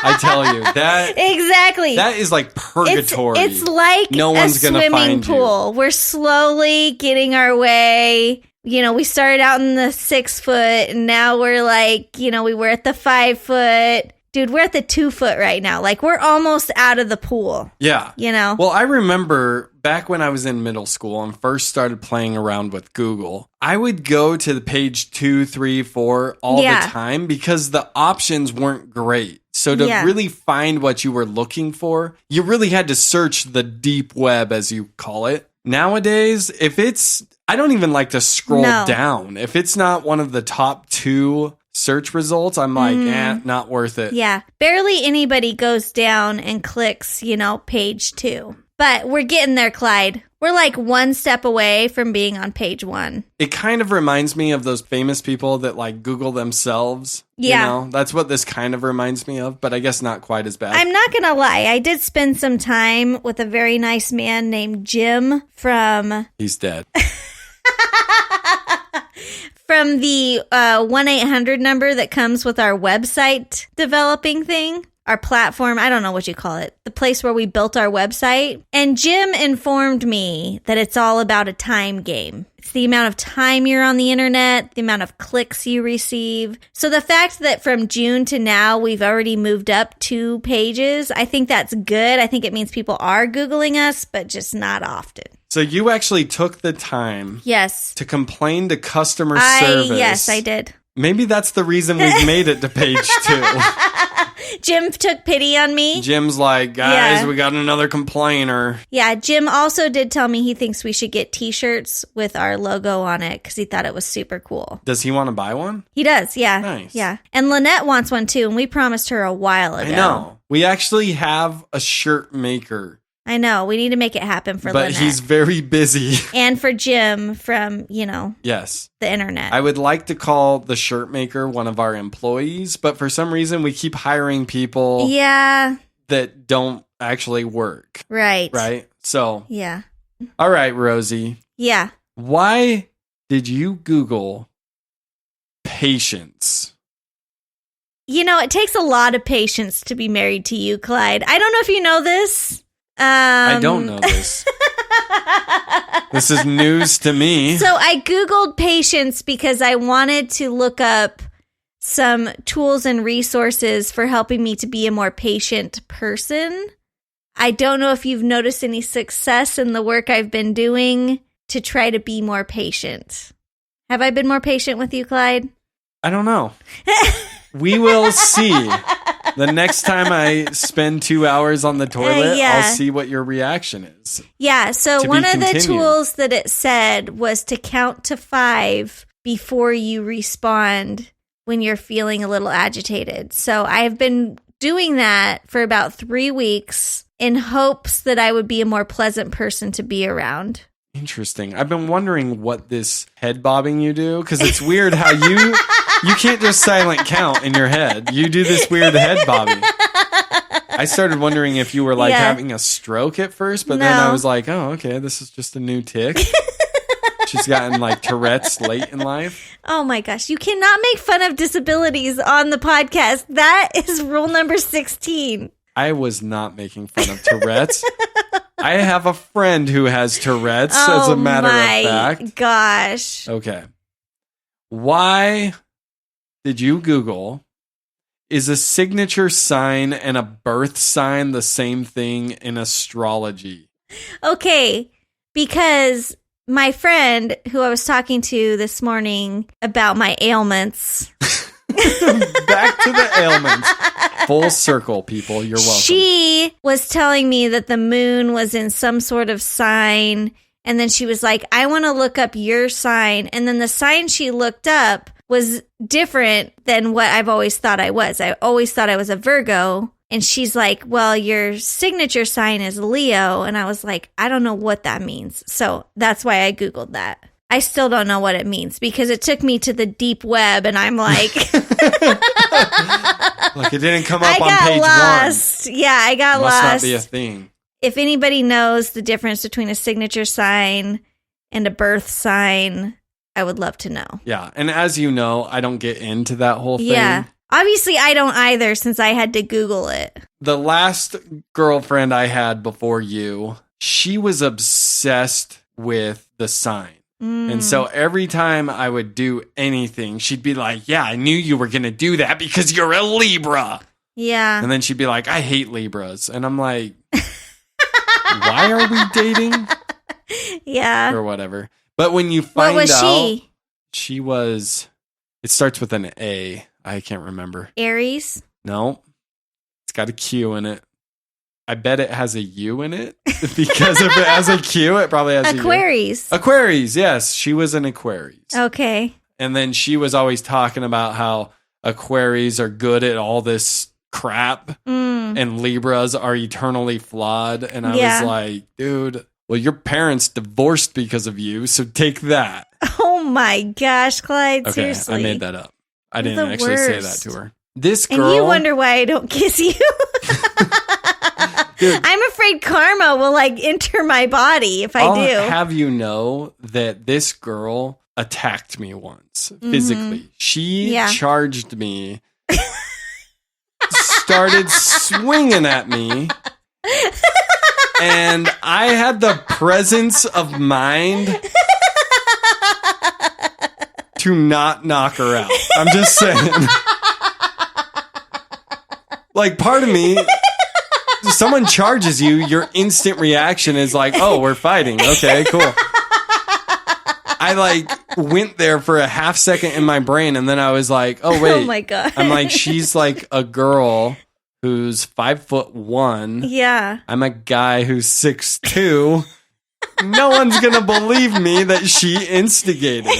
I tell you that exactly. That is like purgatory. It's like no one's a gonna swimming find pool. You. We're slowly getting our way. You know, we started out in the 6 foot, and now we're like, you know, we were at the 5 foot. Dude, we're at the 2 foot right now. Like, we're almost out of the pool. Yeah. You know? Well, I remember back when I was in middle school and first started playing around with Google, I would go to the page 2, 3, 4 all the time because the options weren't great. So to really find what you were looking for, you really had to search the deep web, as you call it. Nowadays, I don't even like to scroll down. If it's not one of the top 2 search results, I'm like, not worth it. Yeah. Barely anybody goes down and clicks, you know, page 2. But we're getting there, Clyde. We're like one step away from being on page 1. It kind of reminds me of those famous people that like Google themselves. Yeah. You know? That's what this kind of reminds me of, but I guess not quite as bad. I'm not going to lie. I did spend some time with a very nice man named Jim from... He's dead. From the 1-800 number that comes with our website developing thing. Our platform, I don't know what you call it, the place where we built our website. And Jim informed me that it's all about a time game. It's the amount of time you're on the internet, the amount of clicks you receive. So the fact that from June to now, we've already moved up 2 pages, I think that's good. I think it means people are Googling us, but just not often. So you actually took the time Yes. to complain to customer service. Yes, I did. Maybe that's the reason we've made it to page 2. Jim took pity on me. Jim's like, guys, we got another complainer. Yeah, Jim also did tell me he thinks we should get t-shirts with our logo on it because he thought it was super cool. Does he want to buy one? He does, yeah. Nice. Yeah. And Lynette wants one too, and we promised her a while ago. I know. We actually have a shirt maker. I know. We need to make it happen for But Lynette. he's very busy. And for Jim from, Yes. the internet. I would like to call the shirt maker one of our employees, but for some reason we keep hiring people that don't actually work. Right. Right? So, Yeah. all right, Rosie. Yeah. Why did you Google patience? It takes a lot of patience to be married to you, Clyde. I don't know if you know this. I don't know this. This is news to me. So I Googled patience because I wanted to look up some tools and resources for helping me to be a more patient person. I don't know if you've noticed any success in the work I've been doing to try to be more patient. Have I been more patient with you, Clyde? I don't know. We will see. The next time I spend 2 hours on the toilet, I'll see what your reaction is. Yeah, so one of the tools that it said was to count to 5 before you respond when you're feeling a little agitated. So I've been doing that for about 3 weeks in hopes that I would be a more pleasant person to be around. Interesting. I've been wondering what this head bobbing you do, because it's weird how you can't just silent count in your head. You do this weird head bobbing. I started wondering if you were like having a stroke at first, but then I was like, oh, okay, this is just a new tick. She's gotten like Tourette's late in life. Oh my gosh. You cannot make fun of disabilities on the podcast. That is rule number 16. I was not making fun of Tourette's. I have a friend who has Tourette's, as a matter of fact. Oh my gosh. Okay. Why did you Google, is a signature sign and a birth sign the same thing in astrology? Okay, because my friend who I was talking to this morning about my ailments. Back to the ailments. Full circle, people. You're welcome. She was telling me that the moon was in some sort of sign. And then she was like, I want to look up your sign. And then the sign she looked up was different than what I've always thought I was. I always thought I was a Virgo. And she's like, well, your signature sign is Leo. And I was like, I don't know what that means. So that's why I Googled that. I still don't know what it means because it took me to the deep web and I'm like... Like it didn't come up on page lost. 1. Yeah, I got lost. Must not be a thing. If anybody knows the difference between a signature sign and a birth sign, I would love to know. Yeah, and as you know, I don't get into that whole thing. Yeah. Obviously, I don't either since I had to Google it. The last girlfriend I had before you, she was obsessed with the sign. And so every time I would do anything, she'd be like, yeah, I knew you were going to do that because you're a Libra. Yeah. And then she'd be like, I hate Libras. And I'm like, why are we dating? Yeah. Or whatever. But when you find out. What was she was, it starts with an A. I can't remember. Aries? No. It's got a Q in it. I bet it has a U in it because if it has a Q, it probably has Aquarius. A U. Aquarius, yes. She was an Aquarius. Okay. And then she was always talking about how Aquarius are good at all this crap. and Libras are eternally flawed. And I was like, dude, well, your parents divorced because of you, so take that. Oh my gosh, Clyde, okay, seriously. I made that up. I didn't actually say that to her. This girl... And you wonder why I don't kiss you? Dude, I'm afraid karma will enter my body if I do. I'll have you know that this girl attacked me once physically. She charged me, started swinging at me, and I had the presence of mind to not knock her out. I'm just saying. Part of me... Someone charges you, your instant reaction is like, oh, we're fighting. Okay, cool. I went there for a half second in my brain, and then I was like, oh, wait. Oh my God. I'm like, she's a girl who's 5'1". Yeah. I'm a guy who's 6'2". No one's going to believe me that she instigated.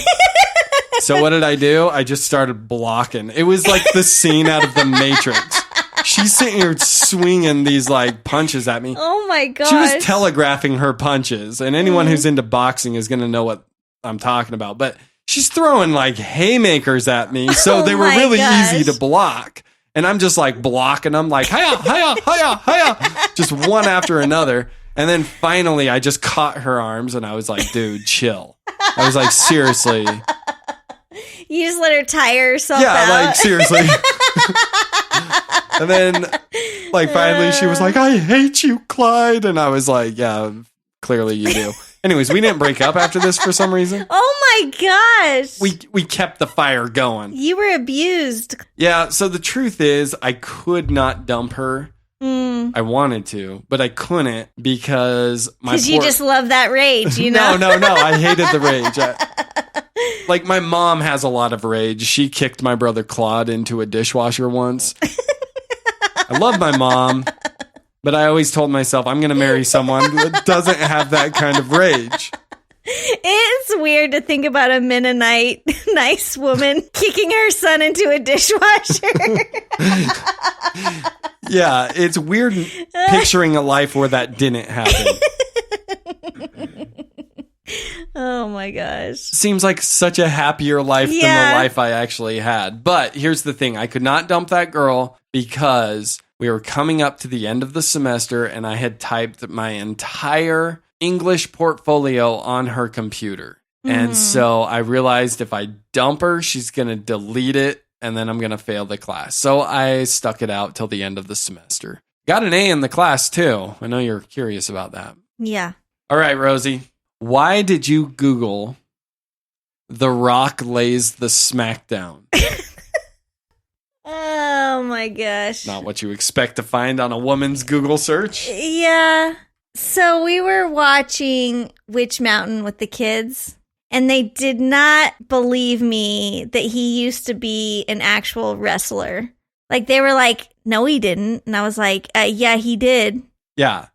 So what did I do? I just started blocking. It was like the scene out of The Matrix. She's sitting here swinging these punches at me. Oh my gosh. She was telegraphing her punches, and anyone who's into boxing is going to know what I'm talking about. But she's throwing haymakers at me, so they were really easy to block. And I'm just blocking them, hiya, hiya, hiya, hiya, just one after another. And then finally, I just caught her arms, and I was like, dude, chill. I was like, seriously. You just let her tire herself out. Yeah, seriously. And then, finally she was like, I hate you, Clyde. And I was like, yeah, clearly you do. Anyways, we didn't break up after this for some reason. Oh my gosh. We kept the fire going. You were abused. Yeah, so the truth is, I could not dump her. I wanted to, but I couldn't because you just love that rage, you know? No, I hated the rage. My mom has a lot of rage. She kicked my brother Claude into a dishwasher once. I love my mom, but I always told myself I'm going to marry someone that doesn't have that kind of rage. It's weird to think about a Mennonite nice woman kicking her son into a dishwasher. Yeah, it's weird picturing a life where that didn't happen. Oh my gosh. Seems like such a happier life than the life I actually had. But here's the thing. I could not dump that girl because we were coming up to the end of the semester and I had typed my entire English portfolio on her computer. And so I realized if I dump her, she's going to delete it and then I'm going to fail the class. So I stuck it out till the end of the semester. Got an A in the class too. I know you're curious about that. Yeah. All right, Rosie. Why did you Google The Rock lays the smackdown? Oh my gosh. Not what you expect to find on a woman's Google search. Yeah. So we were watching Witch Mountain with the kids, and they did not believe me that he used to be an actual wrestler. They were like, no, he didn't. And I was like, yeah, he did. Yeah.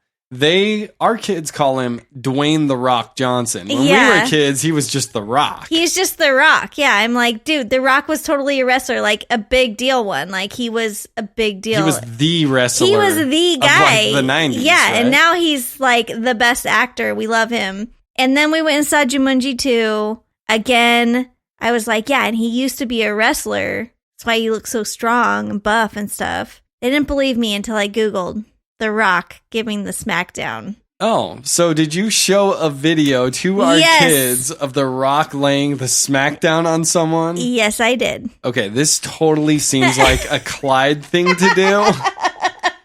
Our kids call him Dwayne The Rock Johnson. When we were kids, he was just The Rock. He's just The Rock. Yeah, I'm like, dude, The Rock was totally a wrestler, a big deal one. He was a big deal. He was the wrestler. He was the guy. Of the 90s. Yeah, right? and now he's the best actor. We love him. And then we went and saw Jumanji 2. Again, I was like, yeah, and he used to be a wrestler. That's why he looks so strong and buff and stuff. They didn't believe me until I Googled The Rock giving the smackdown. Oh, so did you show a video to our kids of The Rock laying the smackdown on someone? Yes, I did. Okay, this totally seems like a Clyde thing to do.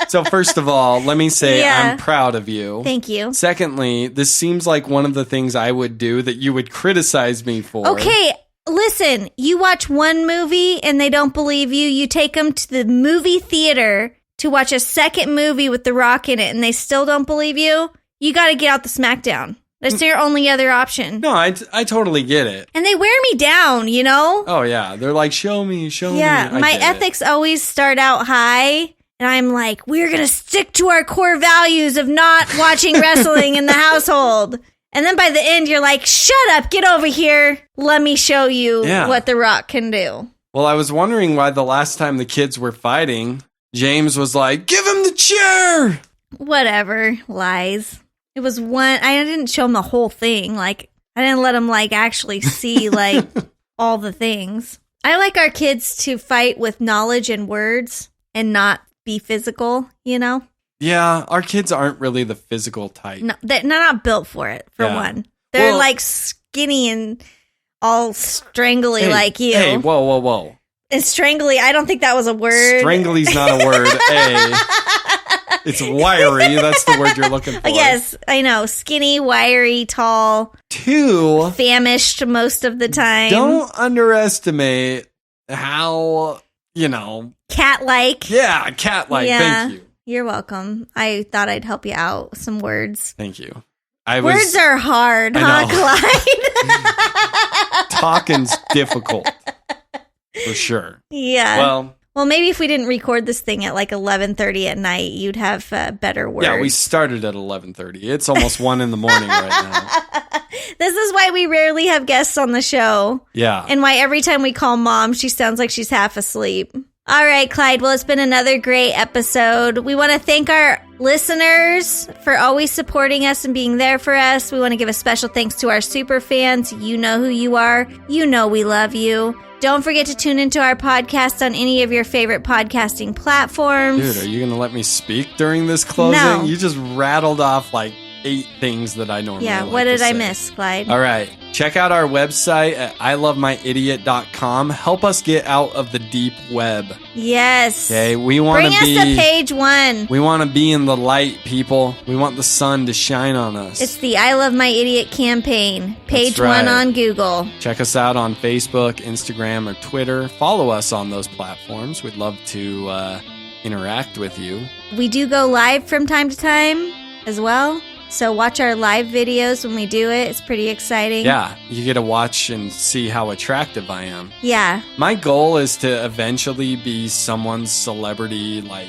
So first of all, let me say I'm proud of you. Thank you. Secondly, this seems like one of the things I would do that you would criticize me for. Okay, listen, you watch one movie and they don't believe you. You take them to the movie theater to watch a second movie with The Rock in it and they still don't believe you. You got to get out the smackdown. That's your only other option. No, I totally get it. And they wear me down, you know? Oh, yeah. They're like, show me. Yeah, my ethics always start out high. And I'm like, we're going to stick to our core values of not watching wrestling in the household. And then by the end, you're like, shut up, get over here. Let me show you what The Rock can do. Well, I was wondering why the last time the kids were fighting, James was like, give him the teacher! Whatever. Lies. It was one. I didn't show him the whole thing. Like, I didn't let him, like, actually see, like, all the things. I like our kids to fight with knowledge and words and not be physical, you know? Yeah, our kids aren't really the physical type. No, they're not built for it, for one. They're, like, skinny and all strangly like you. Hey, whoa. And strangly, I don't think that was a word. Strangly's not a word, It's wiry. That's the word you're looking for. Yes, I know. Skinny, wiry, tall. 2. Famished most of the time. Don't underestimate how, cat-like. Yeah, cat-like. Yeah, thank you. You're welcome. I thought I'd help you out with some words. Thank you. Words are hard, huh, Clyde? Talking's difficult. For sure. Yeah. Well, maybe if we didn't record this thing at like 11:30 at night, you'd have better words. Yeah, we started at 11:30. It's almost 1 in the morning right now. This is why we rarely have guests on the show. Yeah. And why every time we call Mom, she sounds like she's half asleep. All right, Clyde. Well, it's been another great episode. We want to thank our listeners for always supporting us and being there for us. We want to give a special thanks to our super fans. You know who you are. You know we love you. Don't forget to tune into our podcast on any of your favorite podcasting platforms. Dude, are you going to let me speak during this closing? No. You just rattled off like 8 things that I normally Yeah, like what did to I say. miss, Clyde? All right. Check out our website at ilovemyidiot.com. Help us get out of the deep web. Yes. Okay, we want Bring to us be to page 1. We want to be in the light, people. We want the sun to shine on us. It's the I Love My Idiot campaign. Page That's right. 1 on Google. Check us out on Facebook, Instagram, or Twitter. Follow us on those platforms. We'd love to interact with you. We do go live from time to time as well. So watch our live videos when we do it. It's pretty exciting. Yeah, you get to watch and see how attractive I am. Yeah. My goal is to eventually be someone's celebrity, like,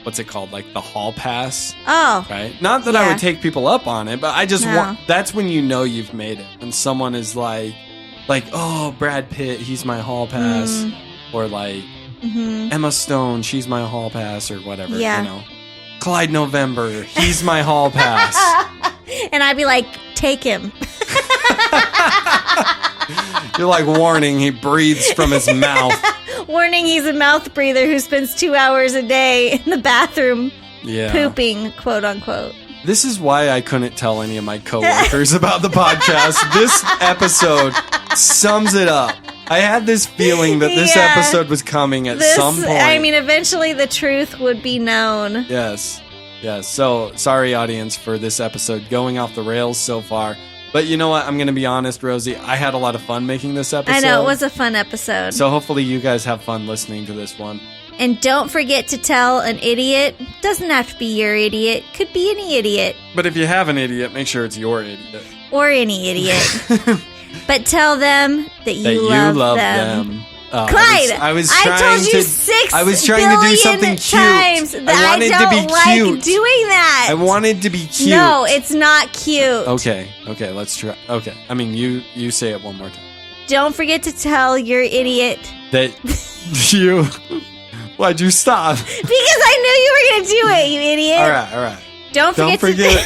what's it called? Like the hall pass. Oh. Right? Not that I would take people up on it, but I just want, that's when you know you've made it. When someone is like, oh, Brad Pitt, he's my hall pass. Or like, Emma Stone, she's my hall pass, or whatever, Yeah. you know. Clyde November, he's my hall pass. And I'd be like, take him. You're like, warning, he breathes from his mouth. Warning, he's a mouth breather who spends 2 hours a day in the bathroom pooping, quote unquote. This is why I couldn't tell any of my coworkers about the podcast. This episode sums it up. I had this feeling that this episode was coming at some point. I mean, eventually the truth would be known. Yes. So, sorry, audience, for this episode going off the rails so far. But you know what? I'm going to be honest, Rosie. I had a lot of fun making this episode. I know, it was a fun episode. So hopefully you guys have fun listening to this one. And don't forget to tell an idiot. Doesn't have to be your idiot. Could be any idiot. But if you have an idiot, make sure it's your idiot. Or any idiot. But tell them that you love them. Clyde, I told you 6 I was trying to do something cute. Times that I don't like doing that. I wanted to be cute. No, it's not cute. Okay, let's try. Okay, I mean, you say it one more time. Don't forget to tell your idiot that you. Why'd you stop? Because I knew you were going to do it, you idiot. All right. Don't forget.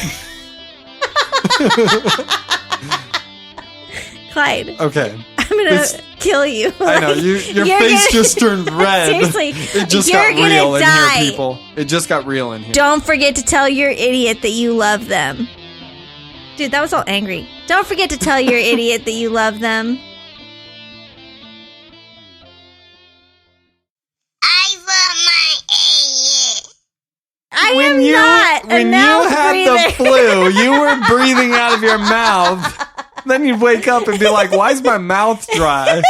Clyde. Okay. I'm going to kill you. I know. Your face just turned red. Seriously. It just got real in here, people. It just got real in here. Don't forget to tell your idiot that you love them. Dude, that was all angry. Don't forget to tell your idiot that you love them. When you had the flu, you were breathing out of your mouth. Then you'd wake up and be like, why is my mouth dry?